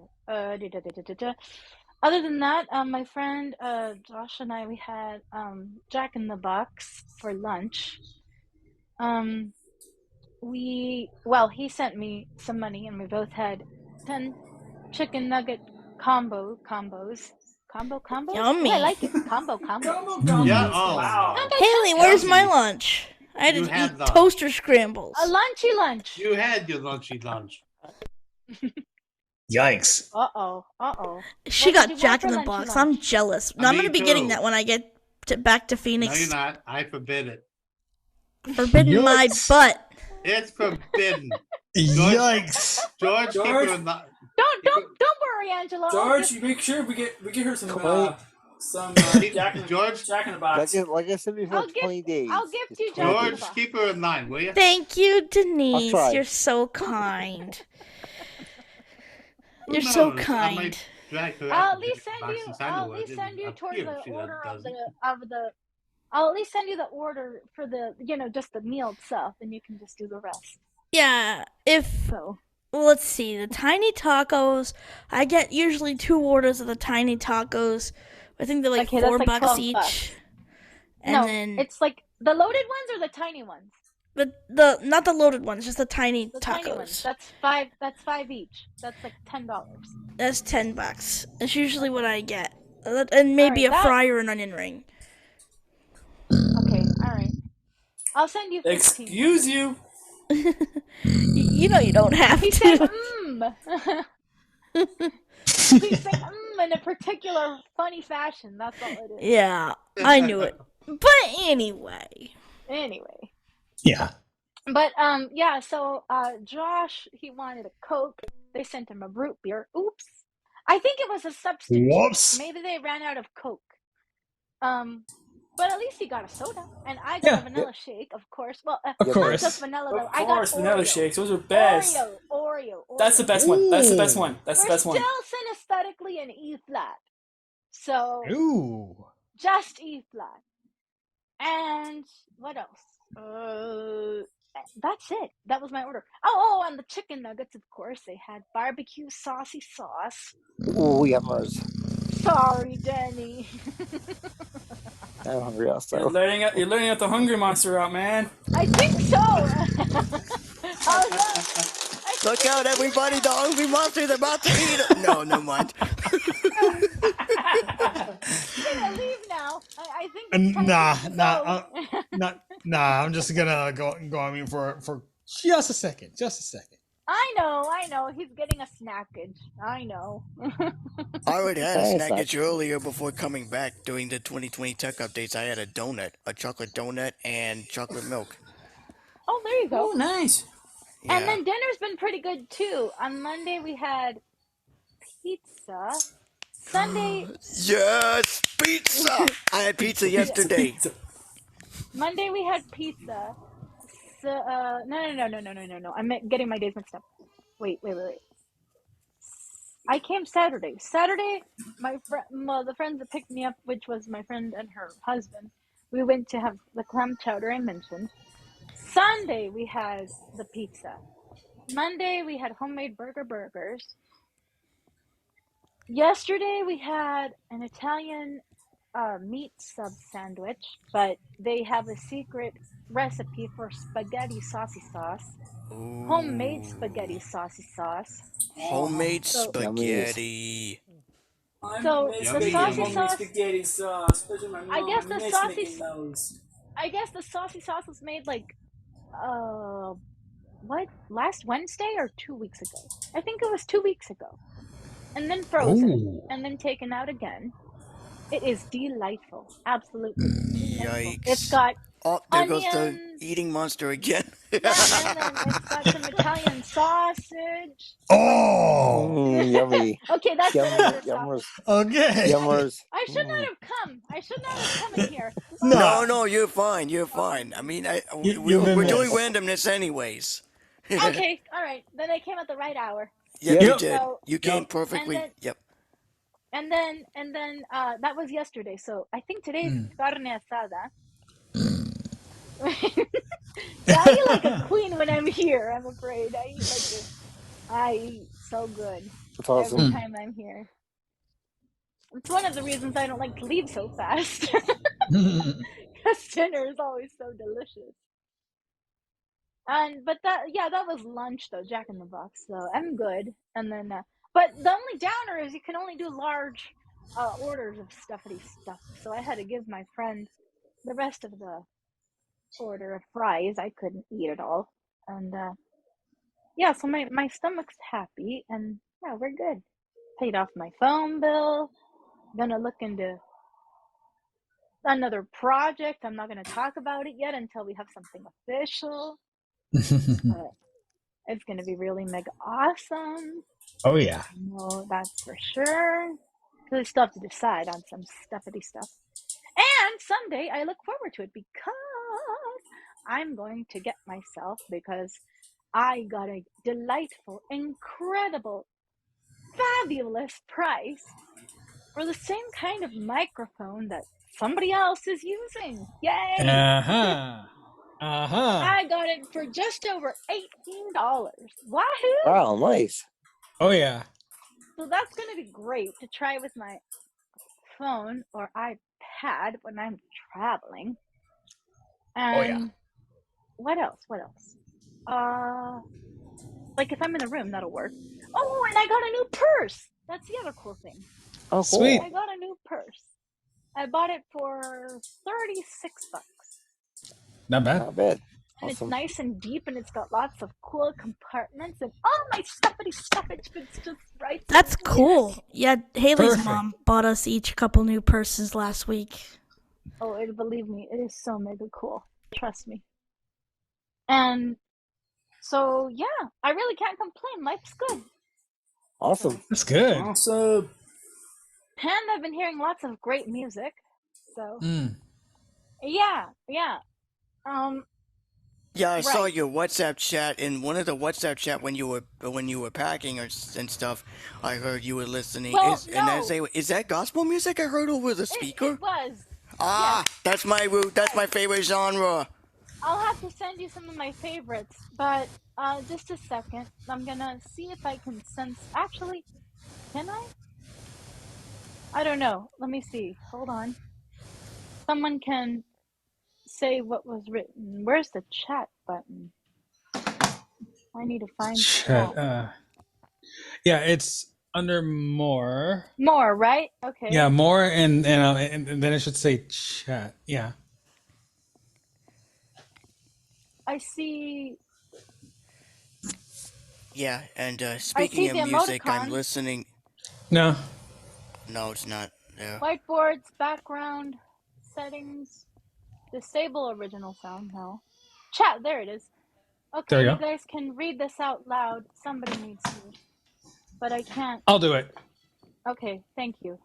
Other than that, my friend Josh and I, we had Jack in the Box for lunch. He sent me some money, and we both had 10 chicken nugget combos. Yummy. Ooh, I like it. Combos. Yeah. Wow. Haley, where's my lunch? I had You to had eat the- toaster scrambles. A lunchy lunch. You had your lunchy lunch. Yikes. Uh-oh. She What got did you Jack want in for the Box. lunchy I'm lunch? jealous. No, I'm Me gonna be getting too. that when I get back to No, Phoenix. you're not. I forbid it. Forbidden my Yikes. butt. It's forbidden. Yikes. George, keep George? her in the... Don't worry, Angela. I'll George, give- you make sure we get her some Jack in George, the Box. Like I said before, 20 days. I'll gift Just you 20 Jack in the days. George, keep her in line, will you? Thank you, I'll Denise. try. You're so kind. Who You're so knows? I kind. might drag her I'll out at least the send box you. in I'll at Sandalwood least send you up towards here the if she order of doesn't. the. I'll at least send you the order for the just the meal itself, and you can just do the rest. Yeah, So let's see, the tiny tacos, I get usually 2 orders of the tiny tacos. I think they're like Okay, that's $4 like $12. each. And no, then it's like the loaded ones or the tiny ones. the not the loaded ones, just the tiny The tacos. tiny ones. That's $5. That's $5 each. That's like $10. That's $10. That's usually what I get. And maybe Alright, a fry or an onion ring. Okay, all right. I'll send you 15. Excuse you. You know you don't have He to. said, He's saying, in a particular funny fashion. That's all it is. Yeah, I knew it. But anyway. Yeah. But, so, Josh, he wanted a Coke. They sent him a root beer. Oops. I think it was a substitute. Whoops. Maybe they ran out of Coke. But at least he got a soda. And I got a vanilla shake, of course. Well, Of course. not just vanilla, though. Of I got course, vanilla Oreo. shakes. Those are best. Oreo. That's the best one. That's the best one. That's the We're best one. still synesthetically in E flat. So, Ooh. just E flat. And what else? That's it. That was my order. Oh, and the chicken nuggets, of course. They had barbecue saucy sauce. Ooh, yummers. Sorry, Denny. I'm hungry also. You're letting out the hungry monster out, man. I think so. Look out, everybody! The hungry monster's about to eat it. No, never mind. I'm gonna leave now. I think. It's time to go. I'm just gonna go on mute for just a second. I know. He's getting a snackage. I know. I already had a snackage earlier before coming back during the 2020 tech updates. I had a donut, a chocolate donut, and chocolate milk. Oh, there you go. Oh, nice. Yeah. And then dinner's been pretty good too. On Monday we had pizza. Sunday. Yes, pizza. I had pizza yesterday. Monday we had pizza. So, no. I'm getting my days mixed up. Wait. I came Saturday. Saturday, the friends that picked me up, which was my friend and her husband, we went to have the clam chowder I mentioned. Sunday, we had the pizza. Monday, we had homemade burgers. Yesterday, we had an Italian meat sub sandwich, but they have a secret recipe for spaghetti saucy sauce. Ooh. Homemade spaghetti saucy sauce. Homemade spaghetti. So the saucy sauce. spaghetti sauce. My mom, I guess the saucy. those. I guess the saucy sauce was made like, what, last Wednesday or 2 weeks ago? I think it was 2 weeks ago, and then frozen, and then taken out again. It is delightful, absolutely delightful. Yikes! It's got there onions. goes the eating monster again. Yeah, and then it's got some Italian sausage. Oh, yummy. Okay, that's another topic. Okay. Yummers. I should not have come. I should not have come in here. No, you're fine. You're fine. I mean, we're doing randomness anyways. Okay, all right. Then I came at the right hour. Yep, you did. So, You came perfectly. And then that was yesterday. So I think today's carne asada. I eat like a queen when I'm here. I'm afraid I eat so good. That's awesome. Every time I'm here. It's one of the reasons I don't like to leave so fast. Because dinner is always so delicious. But that was lunch though, Jack in the Box. So I'm good. And then, but the only downer is you can only do large orders of stuffy stuff. So I had to give my friend the rest of the order of fries. I couldn't eat it all. And so my stomach's happy, and yeah, we're good. Paid off my phone bill. Gonna look into another project. I'm not gonna talk about it yet until we have something official. But it's gonna be really mega awesome. Oh yeah. No, that's for sure. Because I still have to decide on some stuffy stuff. And someday I look forward to it because I'm going to get myself, because I got a delightful, incredible, fabulous price for the same kind of microphone that somebody else is using. Yay! I got it for just over $18. Wahoo! Wow, nice. Oh yeah. So that's going to be great to try with my phone or iPad when I'm traveling. And what else? Like if I'm in a room, that'll work. Oh, and I got a new purse. That's the other cool thing. Oh, sweet. I got a new purse. I bought it for $36. Not bad. Not bad. And Awesome. it's nice and deep, and it's got lots of cool compartments, and all my stuffy stuff, it fits just right. That's cool. Yeah, Haley's Perfect. mom bought us each a couple new purses last week. Oh, believe me, it is so mega cool. Trust me. And so, yeah, I really can't complain. Life's good. Awesome. That's good. Awesome. And I've been hearing lots of great music. So, Mm. yeah. Yeah, I saw your WhatsApp chat. In one of the WhatsApp chat when you were packing and stuff, I heard you were listening. Well, And I say, is that gospel music I heard over the speaker? It was. Ah, yes. that's my route. That's my favorite genre. I'll have to send you some of my favorites, but just a second. I'm gonna see if I can sense. Actually, can I? I don't know. Let me see. Hold on. Someone can say what was written. Where's the chat button? I need to find Chat. chat. Yeah, it's under more. More, right? Okay. Yeah, more, and then it should say chat. Yeah. I see. Yeah, and speaking of music, I'm emoticon. listening. No. No, it's not there. Whiteboards, background, settings, disable original sound. No. Chat, there it is. Okay, There you you go. guys can read this out loud. Somebody needs to. But I can't. I'll do it. Okay, thank you.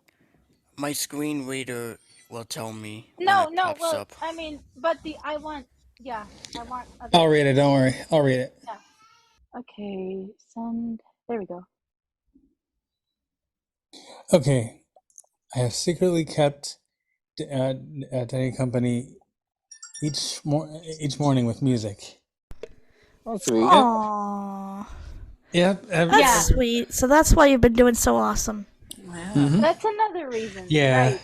My screen reader will tell me when No, it pops well, up. I mean, but I want other. I'll read it. Don't worry. I'll read it. Yeah. Okay, send. There we go. Okay. I have secretly kept Danny company each morning with music. Oh, sweet. Aww. Yeah. That's sweet. So that's why you've been doing so awesome. Mhm. That's another reason. Yeah. Right.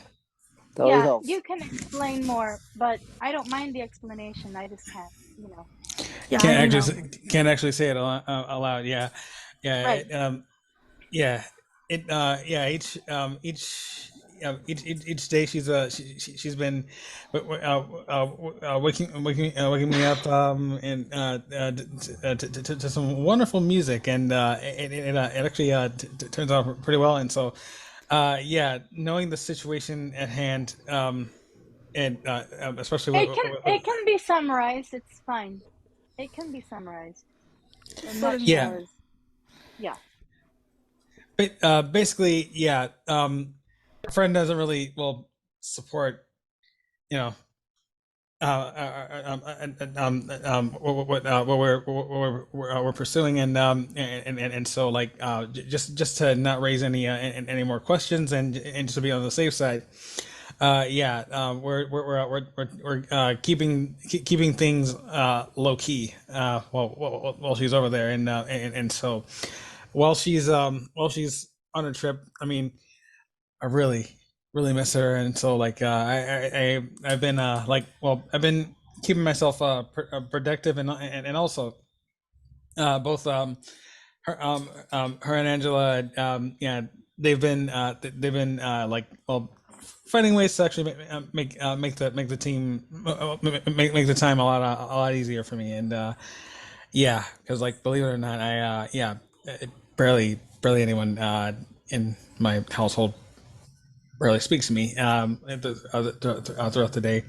That always Yeah, helps. you can explain more, but I don't mind the explanation. I just can't, Yeah, Can't actually say it aloud. Yeah. Yeah. Right. Yeah. each day she's been waking me up and to some wonderful music, and it actually turns out pretty well. And so knowing the situation at hand, and especially It can be summarized. It's fine. It can be summarized. A Yeah. nutshell is, yeah. But basically, a friend doesn't really support, you know, what we're pursuing, and so like just to not raise any more questions, and just to be on the safe side. We're keeping things low key while she's over there, and so while she's on a trip, I mean, I really miss her, and so like I've been I've been keeping myself productive, and also both her and Angela, they've been finding ways to actually make the team make the time a lot easier for me, and because like, believe it or not, barely anyone in my household rarely speaks to me throughout the day,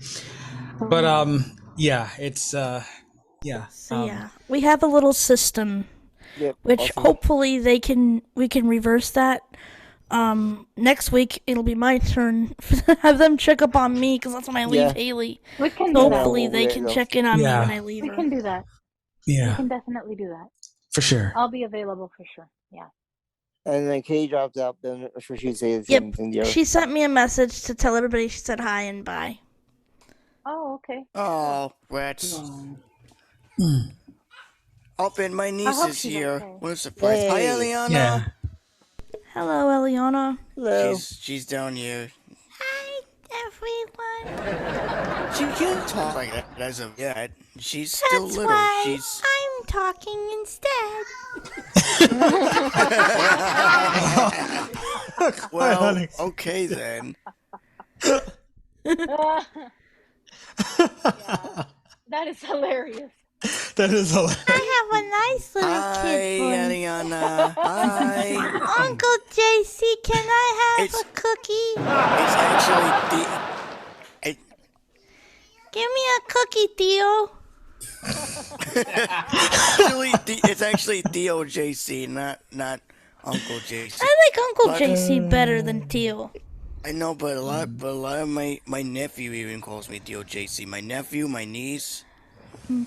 but it's So we have a little system, which hopefully we can reverse that. Next week it'll be my turn to have them check up on me, because that's when I leave Haley. We can So do hopefully that. they can check in on me when I leave We her. can do that. Yeah. We can definitely do that. For sure. I'll be available for sure. Yeah. And then Katie dropped out, then I'm sure she'd say the same thing. She sent me a message to tell everybody. She said hi and bye. Oh, okay. Oh, rats. Open, my niece is here. Okay. What a surprise. Hi, Eliana. Yeah. Hello, Eliana. Hello. She's down here. Hi, everyone. She can't talk like that as of yet. She's still That's little. why She's I'm talking instead. well, okay then. Yeah, that is hilarious. That is hilarious. I have a nice little Hi, kid voice. Eliana. Hi. Uncle JC, can I have a cookie? It's actually Give me a cookie, Theo. it's actually Theo JC, not Uncle JC. I like Uncle JC better than Theo. I know, but a lot of my nephew even calls me Theo JC. My nephew, my niece. Theo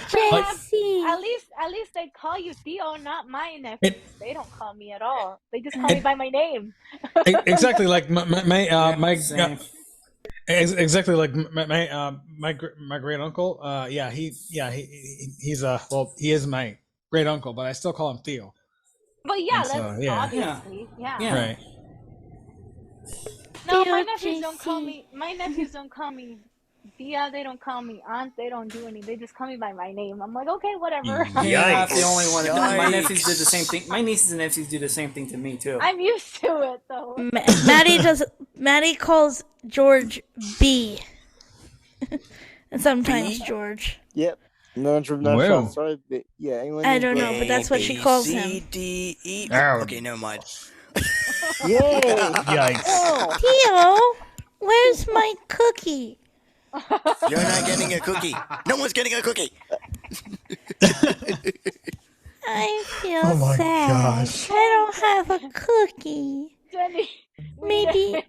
JC. At least they call you Theo, not my nephew. They don't call me at all. They just call me by my name. Exactly, like my Same. exactly like my great uncle. He's he is my great uncle, but I still call him Theo. Well, yeah, And so, that's yeah. obviously, yeah. Right. No, Theo my nephews don't JC. call me. My nephews don't call me Dia. They don't call me Aunt. They don't do anything. They just call me by my name. I'm like, okay, whatever. You're not the only one. My Yikes. nephews did the same thing. My nieces and nephews do the same thing to me too. I'm used to it though. Maddie calls George B. And sometimes George. Yep. Not from Well. sorry, but yeah, anyone I don't know, but that's what she calls C, him. D, E. Ow. Okay, never mind. Yay! Yikes. Theo, where's my cookie? You're not getting a cookie. No one's getting a cookie. I feel Oh my sad. gosh. I don't have a cookie. Jenny, Maybe.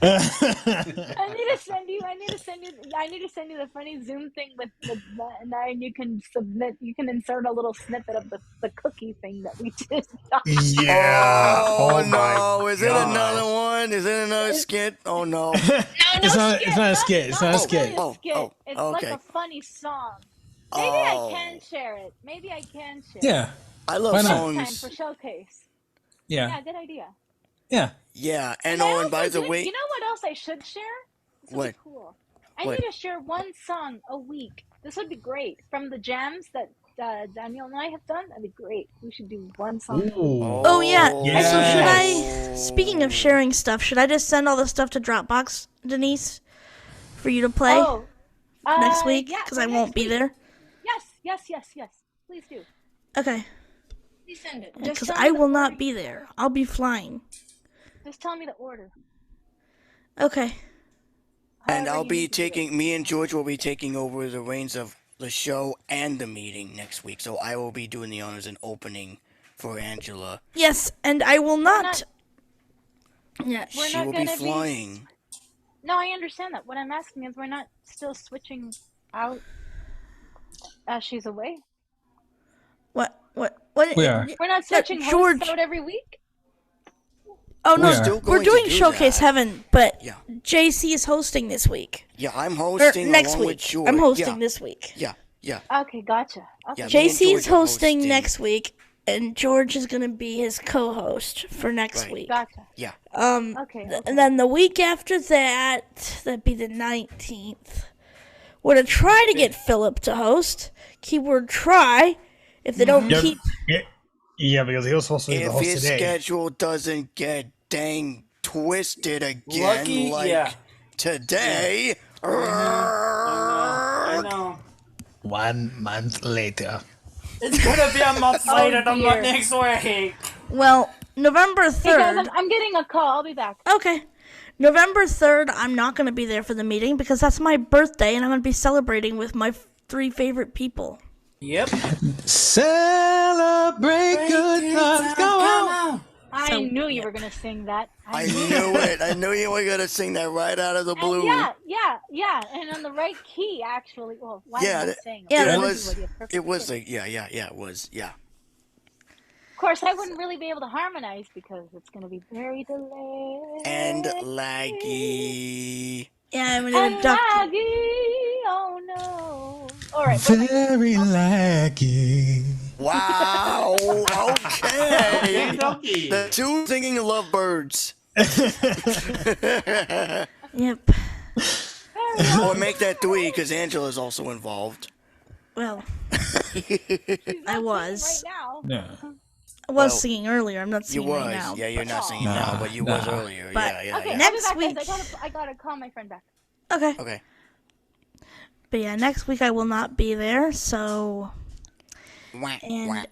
I need to send you the funny Zoom thing with that, and then you can insert a little snippet of the cookie thing that we did. Yeah. Oh, my no. Is it another one? Is it another skit? Oh no. It's not a skit. It's not a skit. Oh, oh, It's okay. like a funny song. Maybe I can share it. Yeah. I love Why not? Time songs. for showcase. Yeah. Yeah, good idea. Yeah. Yeah, and I oh, and also by the do- way, you know what else I should share? This would What? be cool. I What? need to share one song a week. This would be great from the jams that Daniel and I have done, that'd be great. We should do one song. Oh yeah. Also, should I? Yes. Speaking of sharing stuff, should I just send all the stuff to Dropbox, Denise, for you to play next week? Yeah, Because I won't be there. Yes. Please do. Okay. Please send it. Because I will not be there. I'll be flying. Just tell me the order. Okay. And I'll be taking, me and George will be taking over the reins of the show and the meeting next week. So I will be doing the honors and opening for Angela. Yes, and I will not. Yeah, she will be flying. No, I understand that. What I'm asking is, we're not still switching out as she's away. What? We are. We're not switching hosts out every week. Oh no, we're doing Showcase Heaven, but JC is hosting this week. Yeah, I'm hosting next along week. with George. I'm hosting this week. Yeah. Okay, gotcha. Okay. Yeah, JC is hosting next week, and George is going to be his co-host for next week. Gotcha. Yeah. Okay. And then the week after that, that'd be the 19th. We're to try to get Philip to host. Keyword try. If they don't keep. Yeah, because he was supposed to be the host If his today. schedule doesn't get dang twisted again, today. I know. 1 month later. It's gonna be a month later than next week. Well, November 3rd. Hey guys, I'm getting a call. I'll be back. Okay. November 3rd, I'm not going to be there for the meeting because that's my birthday and I'm going to be celebrating with my 3 favorite people. Yep. Celebrate good times. Come on. I knew you were gonna sing that. I knew it. I knew you were gonna sing that right out of the blue. Yeah, and on the right key, actually. Well, why am I saying it? It was. It was. It was. Yeah. Of course, I wouldn't really be able to harmonize because it's gonna be very delayed and laggy. Yeah, I'm gonna duck. Oh no! All right. Very laggy. Wow. Okay. The 2 singing lovebirds. Yep. Or make that 3 because Angela's also involved. Well, I was. Right now. Yeah. I was singing earlier. I'm not singing right now. Yeah, you're not singing now, but you was earlier. But Okay, next I'll be week. back, guys. I gotta call my friend back. Okay. But yeah, next week I will not be there, so. And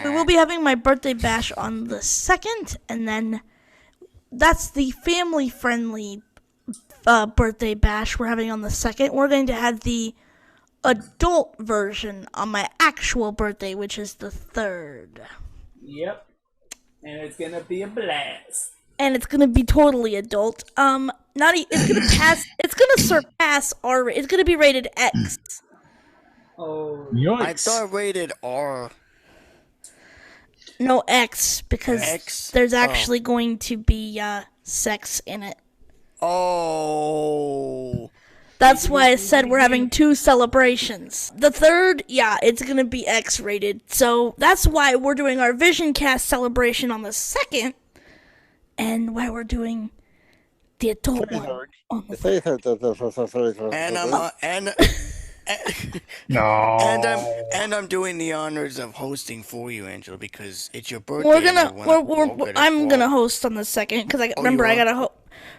we will be having my birthday bash on the 2nd, and then that's the family-friendly birthday bash we're having on the 2nd. We're going to have the adult version on my actual birthday, which is the 3rd. Yep. And it's gonna be a blast. And it's gonna be totally adult. It's gonna pass. It's gonna surpass R. It's gonna be rated X. Oh. I thought rated R. No, X, because there's actually going to be sex in it. Oh. That's why I said we're having 2 celebrations. The 3rd, it's going to be X-rated. So that's why we're doing our Visioncast celebration on the 2nd, and why we're doing the adult one on the 3rd. And I'm doing the honors of hosting for you, Angela, because it's your birthday. I'm gonna host on the 2nd because I gotta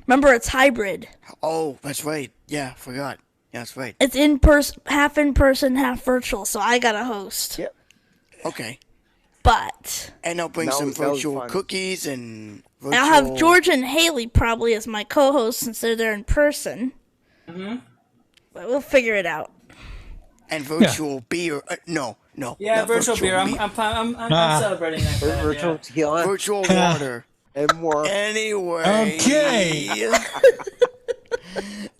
remember it's hybrid. Oh, that's right. Yeah, forgot. Yeah, that's right. It's half in person, half virtual. So I gotta host. Yep. Okay. And I'll bring some virtual cookies and. I'll have George and Haley probably as my co-hosts since they're there in person. Mm-hmm. But we'll figure it out. And virtual beer. No. Yeah, virtual beer. I'm celebrating that. Virtual tequila. Virtual water. And more. Anyway. Okay.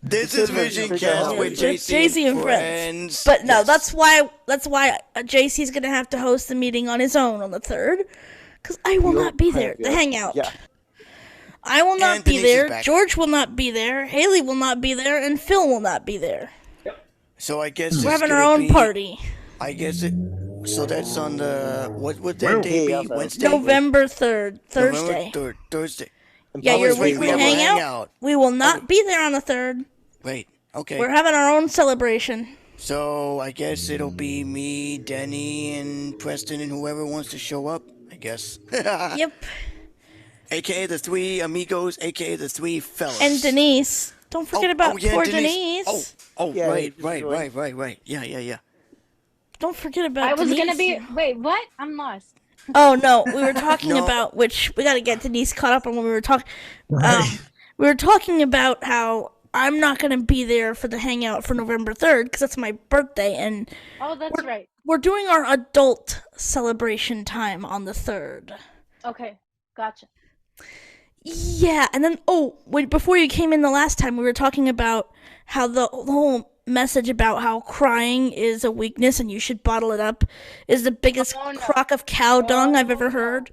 This is Visioncast with JC and friends. But no, that's why JC's gonna have to host the meeting on his own on the 3rd, because I will not be there. The hangout. Yeah. I will not be there. George will not be there. Haley will not be there, and Phil will not be there. So I guess we're having our own party. I guess it. So that's on the what would that day be? Wednesday. November 3rd, Thursday. November 3rd, Thursday. Yeah, your weekly hangout. We will not be there on the 3rd. Wait. Okay. We're having our own celebration. So I guess it'll be me, Denny, and Preston, and whoever wants to show up, I guess. Yep. AKA the three amigos, AKA the three fellas. And Denise. Don't forget about poor Denise. Yeah, right. just joined. Yeah. Don't forget about Denise. I was gonna be. Wait, what? I'm lost. Oh no, we were talking No. about which we got to get Denise caught up on when we were talking. We were talking about how I'm not going to be there for the hangout for November 3rd because that's my birthday, and Oh, that's right. we're doing our adult celebration time on the 3rd. Okay, gotcha. Yeah, and then before you came in the last time, we were talking about how the whole message about how crying is a weakness and you should bottle it up is the biggest crock of cow dung I've ever heard.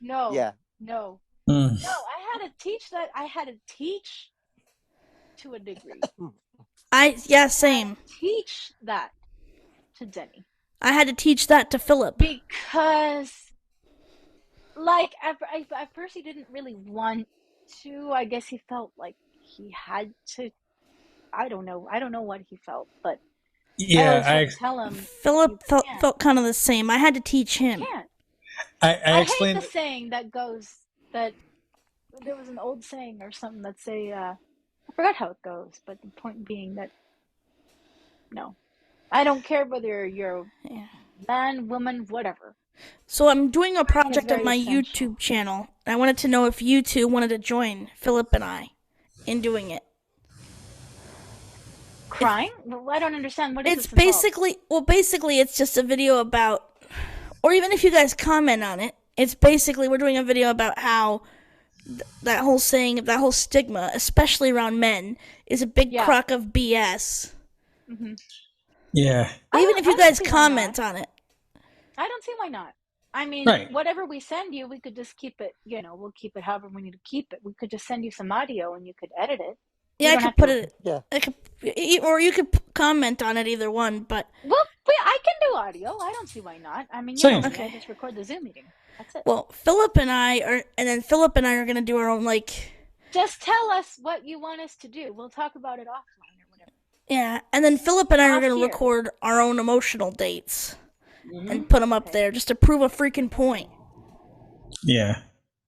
No. Yeah. No. Mm. No, I had to teach that. I had to teach to a degree. Same. Teach that to Denny. I had to teach that to Philip. Because, like, at first he didn't really want to. I guess he felt like he had to. I don't know. I don't know what he felt, but I tell him. Philip felt kind of the same. I had to teach him. You can't. I explained hate the saying that goes that there was an old saying or something that say I forgot how it goes, but the point being that no, I don't care whether you're man, woman, whatever. So I'm doing a project on my YouTube channel. I wanted to know if you two wanted to join Philip and I in doing it. Crying? Well, I don't understand. What is it's basically it's just a video about, or even if you guys comment on it, it's basically we're doing a video about how that whole saying, that whole stigma, especially around men, is a big crock of BS. Mm-hmm. Yeah. Even if you guys comment on it. I don't see why not. I mean, whatever we send you, we could just keep it, we'll keep it however we need to keep it. We could just send you some audio and you could edit it. Yeah, I could put it. Yeah. Or you could comment on it, either one. But I can do audio. I don't see why not. I mean, I just record the Zoom meeting. That's it. Well, Philip and I are going to do our own Just tell us what you want us to do. We'll talk about it offline or whatever. Yeah, and then Philip and I are going to record our own emotional dates and put them up there just to prove a freaking point. Yeah.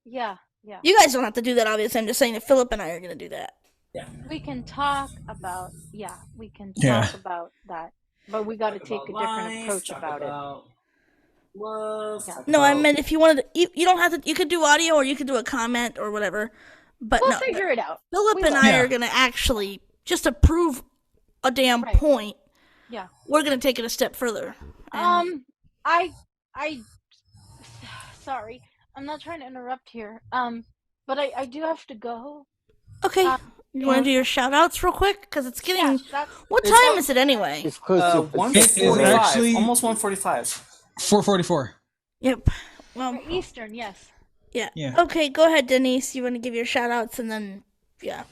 Yeah. You guys don't have to do that, obviously. I'm just saying that Philip and I are going to do that. Yeah. We can talk about about that, but we got to take a different approach about it. No, I meant if you wanted to, you don't have to, you could do audio or you could do a comment or whatever, but we'll figure it out. Philip and I are going to actually, just to prove a damn point, we're going to take it a step further. Sorry, I'm not trying to interrupt here, but I do have to go. Okay. You want to do your shout-outs real quick? Because it's getting... what time is it anyway? It's close to 1:45. Almost 1:45. 4:44. Yep. Well, Eastern, yes. Yeah. Okay, go ahead, Denise. You want to give your shout-outs and then... Yeah.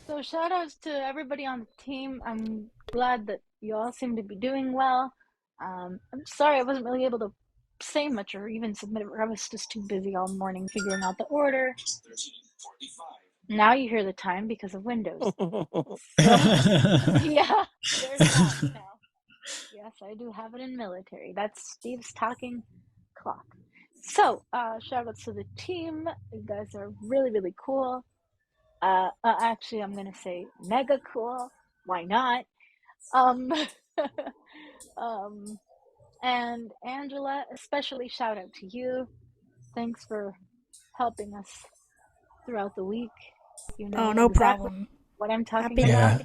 So shout-outs to everybody on the team. I'm glad that you all seem to be doing well. I'm sorry I wasn't really able to say much or even submit it. I was just too busy all morning figuring out the order. Now you hear the time because of Windows. Yeah, there's that now. Yes, I do have it in military. That's Steve's talking clock. So, shout outs to the team. You guys are really, really cool. Actually, I'm gonna say mega cool. Why not? And Angela, especially shout out to you. Thanks for helping us throughout the week. You know no exactly problem. What I'm talking about.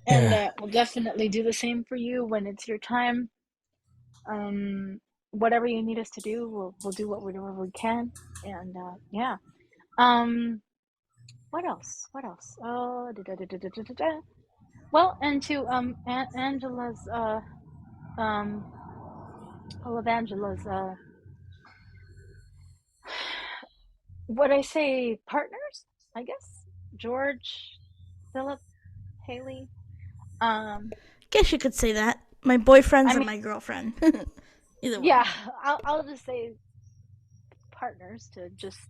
And we'll definitely do the same for you when it's your time. Whatever you need us to do, we'll do whatever we can. And what else? Oh, well, and to Angela's all of Angela's what I say, partners, I guess. George, Philip, Haley. Guess you could say that. My boyfriends and my girlfriend. Either way. Yeah, I'll just say partners to just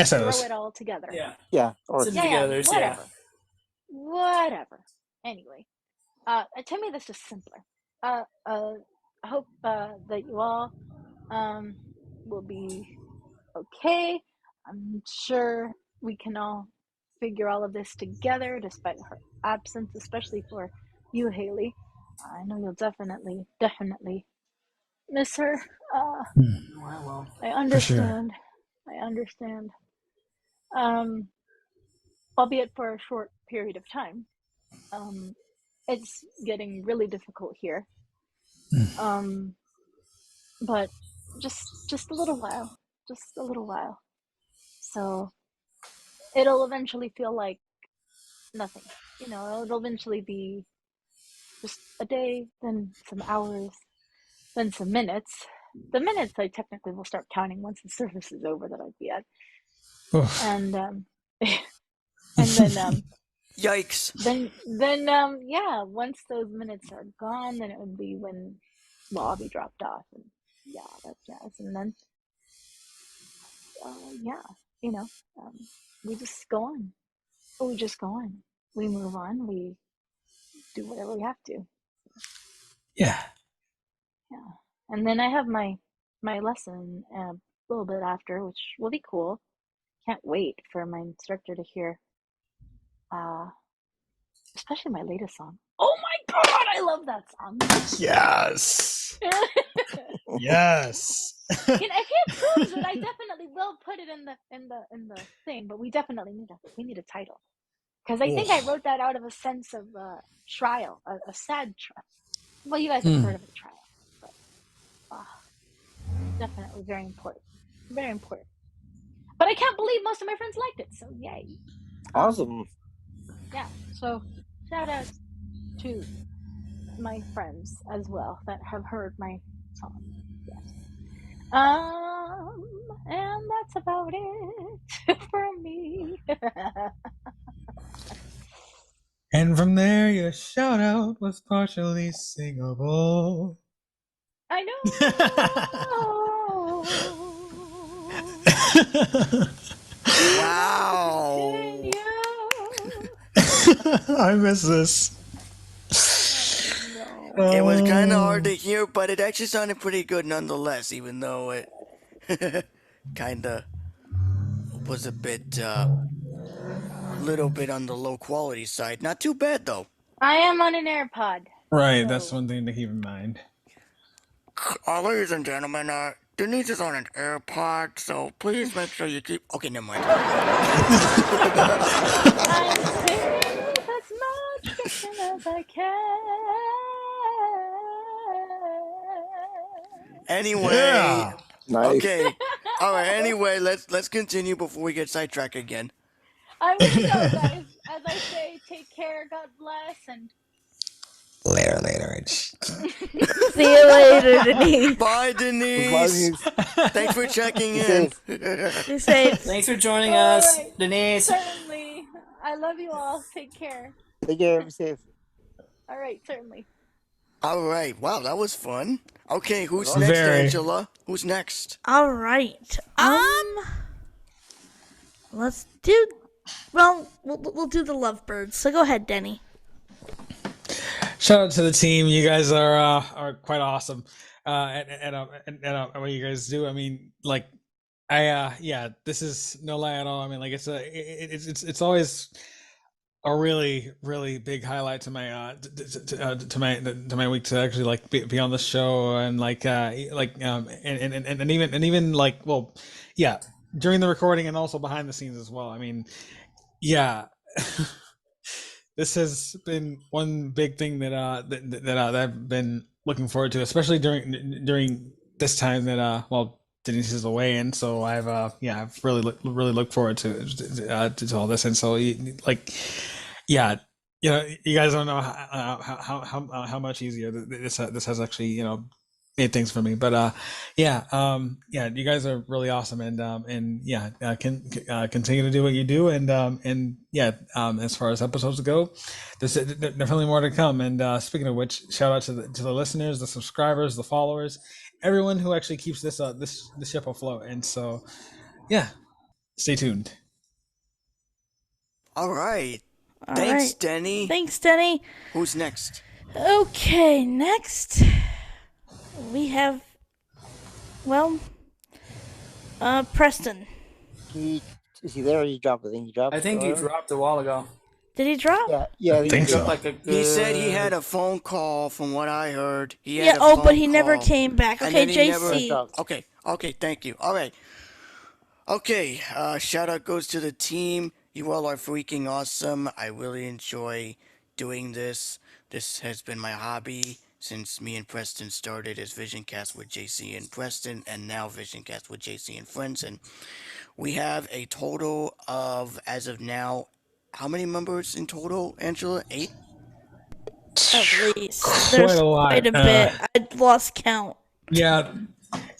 throw it all together. Yeah. Or together. Whatever. Whatever. Anyway. To me, that's just simpler. I hope that you all will be okay. I'm sure we can all figure all of this together despite her absence, especially for you, Haley. I know you'll definitely miss her. I understand. Sure. I understand. Albeit for a short period of time. It's getting really difficult here. But just a little while. Just a little while. So it'll eventually feel like nothing. It'll eventually be just a day, then some hours, then some minutes. The minutes I technically will start counting once the service is over that I'd be at. And and then yikes. Then yeah, once those minutes are gone, then it would be when I'll be dropped off and that jazz. And then we just go on. We just go on. We move on. We do whatever we have to. Yeah. And then I have my lesson a little bit after, which will be cool. Can't wait for my instructor to hear especially my latest song. Oh my god, I love that song. Yes. Yes. If he approves it, I definitely will put it in the thing. But we definitely need a title, because I think I wrote that out of a sense of trial, a sad trial. Well, you guys have heard of a trial, but definitely very important, very important. But I can't believe most of my friends liked it, so yay! Awesome. Yeah. So shout out to my friends as well that have heard my song. Yes. And that's about it for me. And from there, your shout out was partially singable. I know. Wow. I miss this. No. It was kind of hard to hear, but it actually sounded pretty good nonetheless, even though it kind of was a bit, little bit on the low quality side. Not too bad, though. I am on an AirPod. Right, so that's one thing to keep in mind. Ladies and gentlemen, Denise is on an AirPod, so please make sure you keep... Okay, never mind. I'm singing with as much passion as I can. Anyway, yeah. Nice. Okay, all right. Anyway, let's continue before we get sidetracked again. I will go, guys. As I say, take care. God bless, and later. See you later, Denise. Bye, Denise. Thanks for checking in. Be safe. Thanks for joining us, Denise. Certainly. I love you all. Take care. Take care. Be safe. All right. Certainly. All right. Wow, that was fun. Okay, who's next, Angela? Who's next? All right. Let's do. Well, we'll do the Lovebirds. So go ahead, Denny. Shout out to the team. You guys are quite awesome. And what you guys do. I mean, like, this is no lie at all. I mean, like, it's always a really, really big highlight to my to my week to actually like be on the show and and even like, well, yeah, during the recording and also behind the scenes as well. I mean, yeah. This has been one big thing that I've been looking forward to, especially during this time that Denise is away, and so I've really looked forward to all this, and so you guys don't know how much easier this has actually made things for me, but you guys are really awesome, and continue to do what you do, and as far as episodes go, there's definitely more to come. And speaking of which, shout out to the listeners, the subscribers, the followers, everyone who actually keeps this ship afloat. And so stay tuned. All right. Thanks, Denny. Thanks, Denny. Who's next? Okay, next we have, Preston. Is he there or he dropped? I think he dropped. I think he dropped a while ago. Did he drop? Yeah, I think so. He said he had a phone call. From what I heard, he Yeah. had a Oh, phone but he call, never came back. and Okay, then he JC. never. Okay, thank you. All right. Okay, shout out goes to the team. You all are freaking awesome. I really enjoy doing this. This has been my hobby since me and Preston started as Visioncast with JC and Preston, and now Visioncast with JC and Friends. And we have a total of, as of now, how many members in total, Angela? 8? At least. Quite There's a lot. quite a bit. I lost count. Yeah,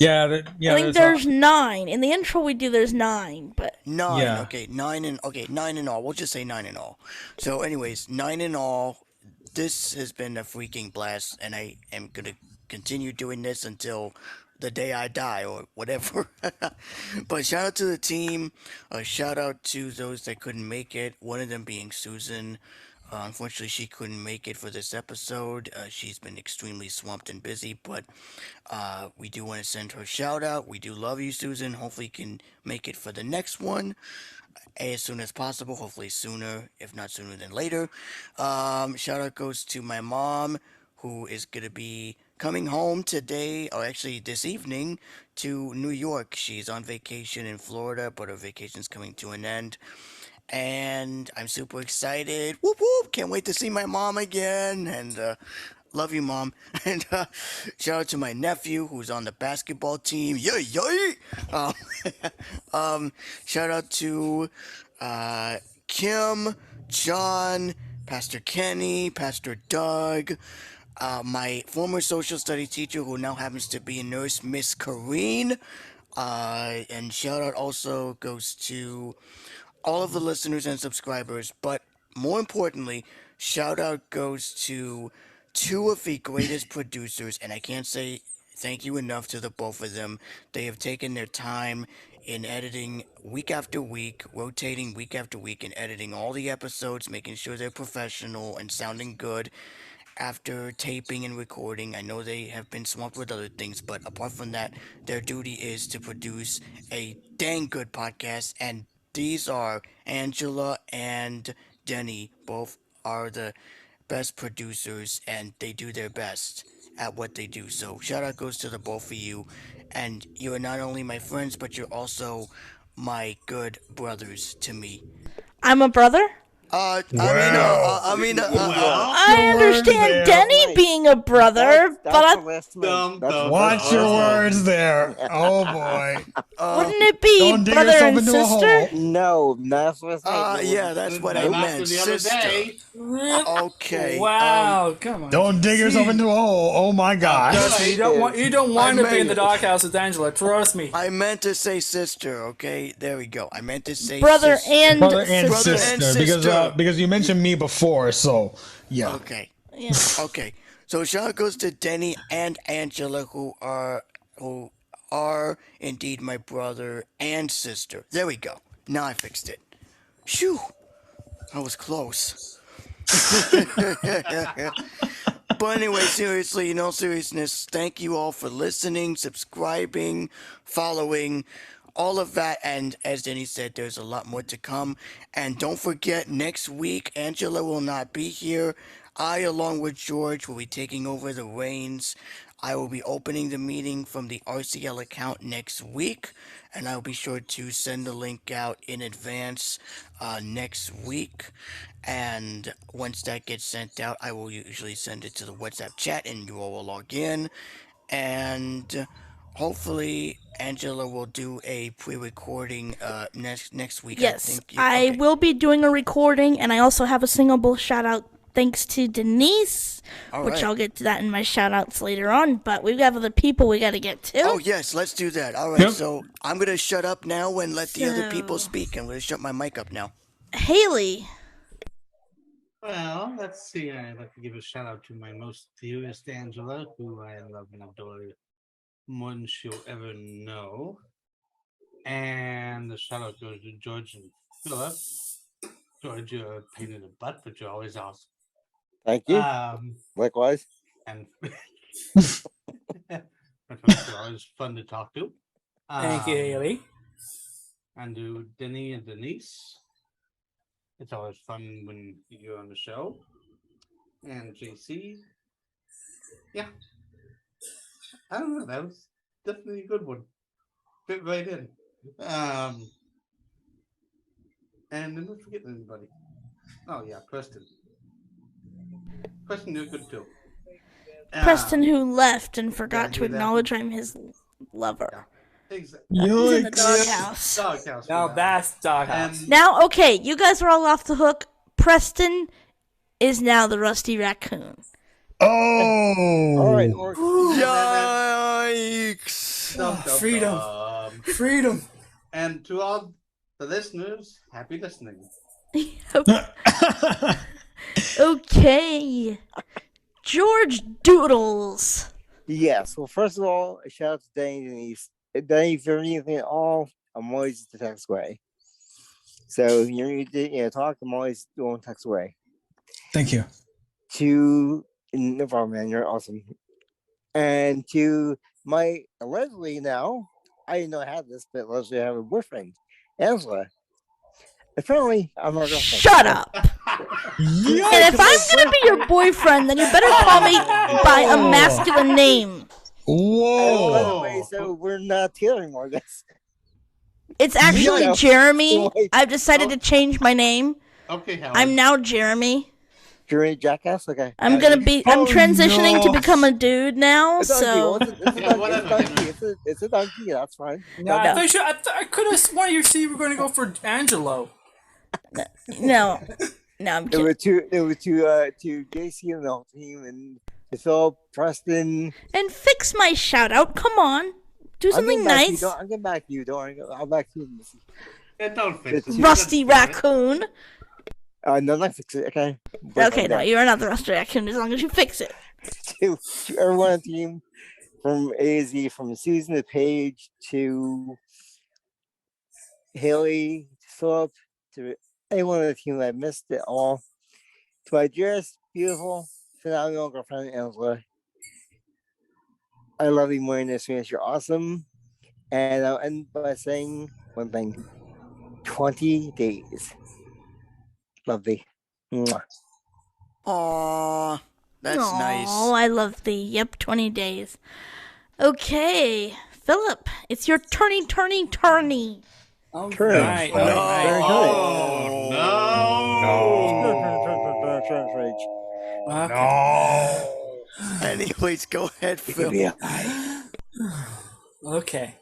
I think there's 9. In the intro we do, there's 9, but 9. Yeah. Okay, 9 in all. We'll just say 9 in all. So, anyways, 9 in all. This has been a freaking blast, and I am gonna continue doing this until the day I die or whatever. But shout out to the team. Shout out to those that couldn't make it. One of them being Susan. Unfortunately, she couldn't make it for this episode. She's been extremely swamped and busy, but we do want to send her a shout out. We do love you, Susan. Hopefully, you can make it for the next one as soon as possible. Hopefully, sooner, if not sooner than later. Shout out goes to my mom, who is going to be coming home today, or actually this evening, to New York. She's on vacation in Florida, but her vacation's coming to an end. And I'm super excited. Whoop whoop! Can't wait to see my mom again. And love you, Mom. And shout out to my nephew who's on the basketball team. Yay, yay! Shout out to Kim, John, Pastor Kenny, Pastor Doug, my former social studies teacher who now happens to be a nurse, Miss Kareen. And shout out also goes to all of the listeners and subscribers, but more importantly, shout out goes to 2 of the greatest producers, and I can't say thank you enough to the both of them. They have taken their time in editing week after week, rotating week after week, and editing all the episodes, making sure they're professional and sounding good after taping and recording. I know they have been swamped with other things, but apart from that, their duty is to produce a dang good podcast. And these are Angela and Denny. Both are the best producers, and they do their best at what they do. So shout out goes to the both of you. And you're not only my friends, but you're also my good brothers to me. I'm a brother? Wow. I understand Denny being a brother, but Watch your words there. Oh boy. Wouldn't it be brother and sister? No, that's what Yeah, that's what I meant. Sister. Okay. Wow, come on. Don't dig yourself into a hole. Oh my God. Trust me, you don't want to be in the doghouse with Angela. Trust me. I meant to say sister. Okay, there we go. I meant to say brother sister. and Brother and sister. sister, because you mentioned me before, so yeah. Okay. Yeah. Okay. So shout out goes to Denny and Angela, who are indeed my brother and sister. There we go. Now I fixed it. Phew. I was close. But anyway, seriously, in all seriousness, thank you all for listening, subscribing, following, all of that. And as Denny said, there's a lot more to come. And don't forget, next week, Angela will not be here. I, along with George, will be taking over the reins. I will be opening the meeting from the RCL account next week, and I'll be sure to send the link out in advance next week. And once that gets sent out, I will usually send it to the WhatsApp chat, and you all will log in. And hopefully, Angela will do a pre-recording next week. Yes, I will be doing a recording, and I also have a singable shout out thanks to Denise, which I'll get to that in my shout outs later on. But we've got other people we got to get to. Oh, yes, let's do that. All right, so I'm going to shut up now and let the other people speak. I'm going to shut my mic up now. Haley. Well, let's see. I'd like to give a shout out to my most dearest Angela, who I love and adore more than she'll ever know. And the shout out goes to George and Philip. George, you're a pain in the butt, but you're always awesome. Thank you. Likewise. And it's always fun to talk to. Thank you, Haley. And to Denny and Denise. It's always fun when you're on the show. And JC. Yeah. I don't know. That was definitely a good one. Fit right in. And I'm not forgetting anybody. Oh, yeah, Preston. Preston, you're good too. Preston, who left and forgot to acknowledge I'm his lover. Exactly. He's in the doghouse. Doghouse. No, that's doghouse. Now, okay, you guys are all off the hook. Preston is now the Rusty Raccoon. Oh! All right. Yikes! Freedom. And to all the listeners, happy listening. Okay. George Doodles. Yes. Well, first of all, a shout out to Danny and Denise. Danny, if you're anything at all, I'm always the text away. So if you need to talk, I'm always going text away. Thank you. No problem, man. You're awesome. And to my allegedly now, I didn't know I had this, but allegedly I have a boyfriend, Angela. Apparently, I'm not. Shut up. And if I'm gonna be your boyfriend, then you better call me by a masculine name. Whoa! By the way, so we're not together anymore, I guess. It's actually Jeremy. I've decided to change my name. Okay, Howard. I'm now Jeremy. Jeremy Jackass. Okay. I'm transitioning to become a dude now. It's So it's a donkey. That's fine. No, I could have sworn you were going to go for Angelo. No, I'm kidding. There were two JC and the whole team, and Phil, Preston. And fix my shout out. Come on. Do something nice. I'm getting back to you. Don't worry. I'll back to you. Yeah, don't fix it. Rusty Raccoon. No, not fix it. Okay. Okay, no, you're not the Rusty Raccoon as long as you fix it. to everyone on the team, from A to Z, from Susan to Paige to Haley, to Philip, to anyone on the team that missed it all, to my dearest, beautiful, phenomenal girlfriend, Angela. I love you more than this. You're awesome. And I'll end by saying one thing. 20 days. Lovely. Mwah. Aww, that's nice. Oh, I love thee. Yep, 20 days. Okay, Philip, it's your turny. All Turn. right. Anyways, go ahead, Phil. Okay.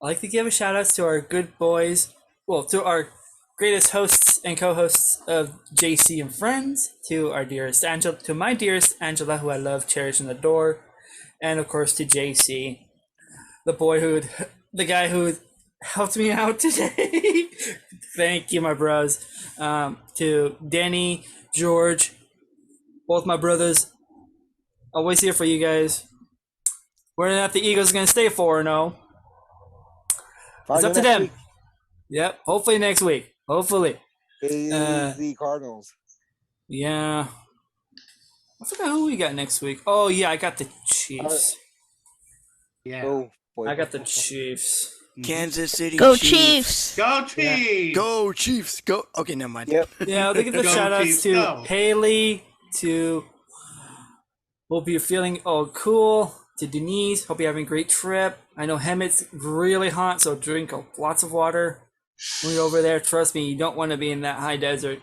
I'd like to give a shout out to our good boys. Well, to our greatest hosts and co-hosts of JC and Friends, to our dearest Angela, to my dearest Angela, who I love, cherish, and adore, and of course to JC, the guy who helped me out today. Thank you, my bros. To Danny, George, both my brothers, always here for you guys. Whether or not the Eagles are going to stay 4-0, it's up to them. Yep, hopefully next week. Hopefully. It is the Cardinals. Yeah. I forgot who we got next week. Oh, yeah, I got the Chiefs. Yeah. Oh, boy. I got the Chiefs. Kansas City Go Chiefs. Go Chiefs! Go Chiefs. Go. Okay, never mind. Yep. Yeah, I'll give the Go shout outs Chiefs, to go. Haley, to hope you're feeling all cool, to Denise, hope you're having a great trip. I know Hemet's really hot, so drink lots of water. When you're over there, trust me, you don't want to be in that high desert.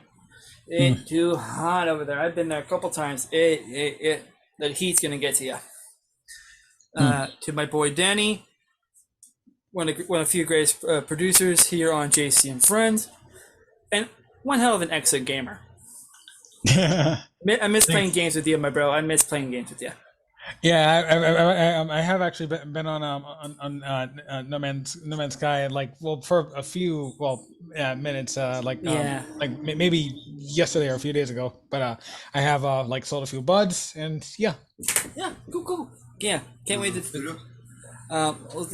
It's too hot over there. I've been there a couple times. The heat's gonna get to you. To my boy Danny, one of the few greatest producers here on JC and Friends, and one hell of an excellent gamer. I miss playing games with you, my bro. I miss playing games with you. Yeah, I have actually been on No Man's Sky for a few minutes maybe yesterday or a few days ago, but I have sold a few buds and yeah Cool. Yeah, can't wait to let's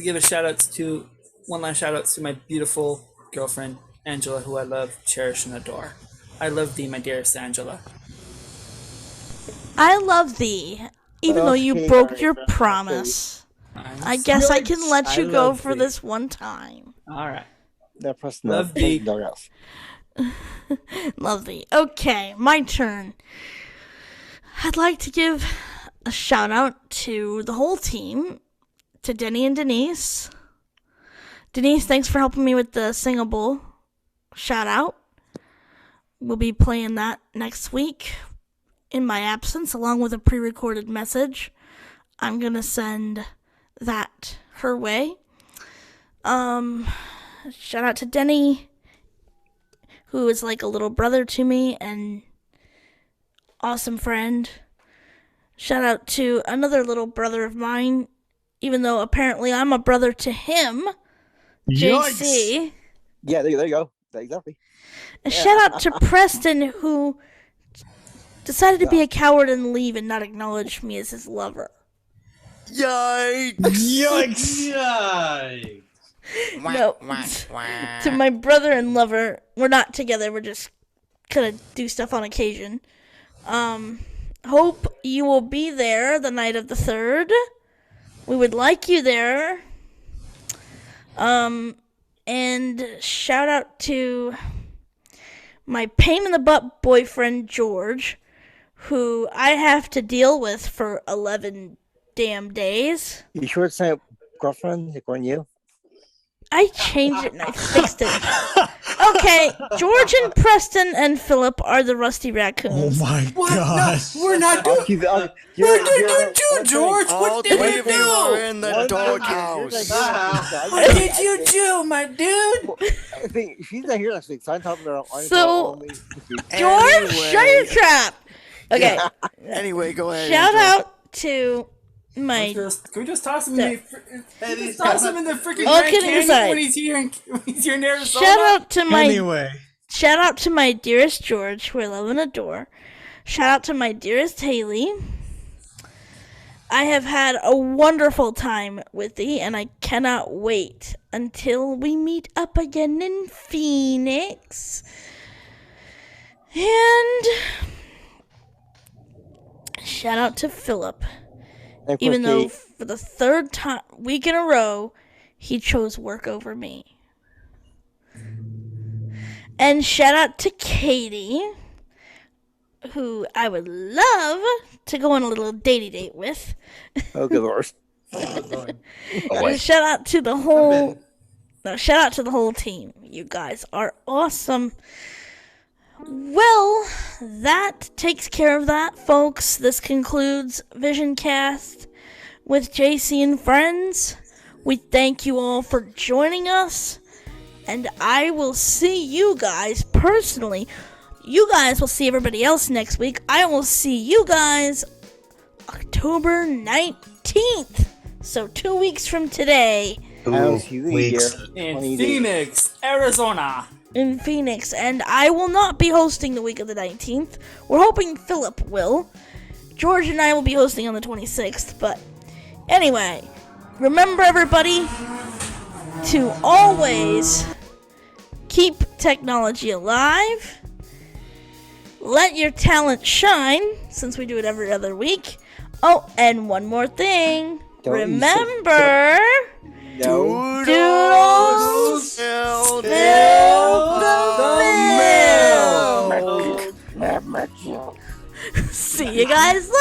give one last shout out to my beautiful girlfriend Angela, who I love, cherish, and adore. I love thee, my dearest Angela. I love thee, even though you Okay, broke alright, your fair enough. promise. I guess I can let you go for thee. this one time. All right. That person, no, Love thee. no else. Love thee. Okay, my turn. I'd like to give a shout out to the whole team, to Denny and Denise. Denise, thanks for helping me with the singable shout out. We'll be playing that next week in my absence, along with a pre-recorded message. I'm gonna send that her way. Shout out to Denny, who is like a little brother to me and awesome friend. Shout out to another little brother of mine, even though apparently I'm a brother to him, JC. Yeah, there you go. Exactly. And shout out to Preston, who decided to be a coward and leave and not acknowledge me as his lover. Yikes! Yikes! Yikes! No, to my brother and lover, we're not together. We're just gonna do stuff on occasion. Hope you will be there the night of the 3rd. We would like you there. And shout out to my pain in the butt boyfriend George, who I have to deal with for 11 damn days. You sure it's not girlfriend according to you? I changed it and I fixed it. Okay, George and Preston and Philip are the Rusty Raccoons. Oh my god. No, we're not doing. What did you do, George? All What did three you of you are do? in the doghouse. What did you do, my dude? I think she's not here next week, so I'm talking about So, George, shut your trap. Okay. Anyway, go ahead. Shout Angel. out to my. Can we just toss him in the toss him in the freaking All Grand kidding Canyon aside. when he's here in Arizona? Shout out to my. Anyway. Shout out to my dearest George, who I love and adore. Shout out to my dearest Haley. I have had a wonderful time with thee, and I cannot wait until we meet up again in Phoenix. And shout out to Philip. Even though for the 3rd week in a row, he chose work over me. And shout out to Katie, who I would love to go on a little datey date with. Oh, good lord. And shout out to the whole team. You guys are awesome. Well, that takes care of that, folks. This concludes Visioncast with JC and friends. We thank you all for joining us, and I will see you guys personally. You guys will see everybody else next week. I will see you guys October 19th. So 2 weeks from today. In Phoenix, Arizona. In Phoenix, and I will not be hosting the week of the 19th. We're hoping Philip will. George and I will be hosting on the 26th, but anyway, remember everybody to always keep technology alive. Let your talent shine, since we do it every other week. Oh, and one more thing. Remember, Doodles spill the milk. See you guys later.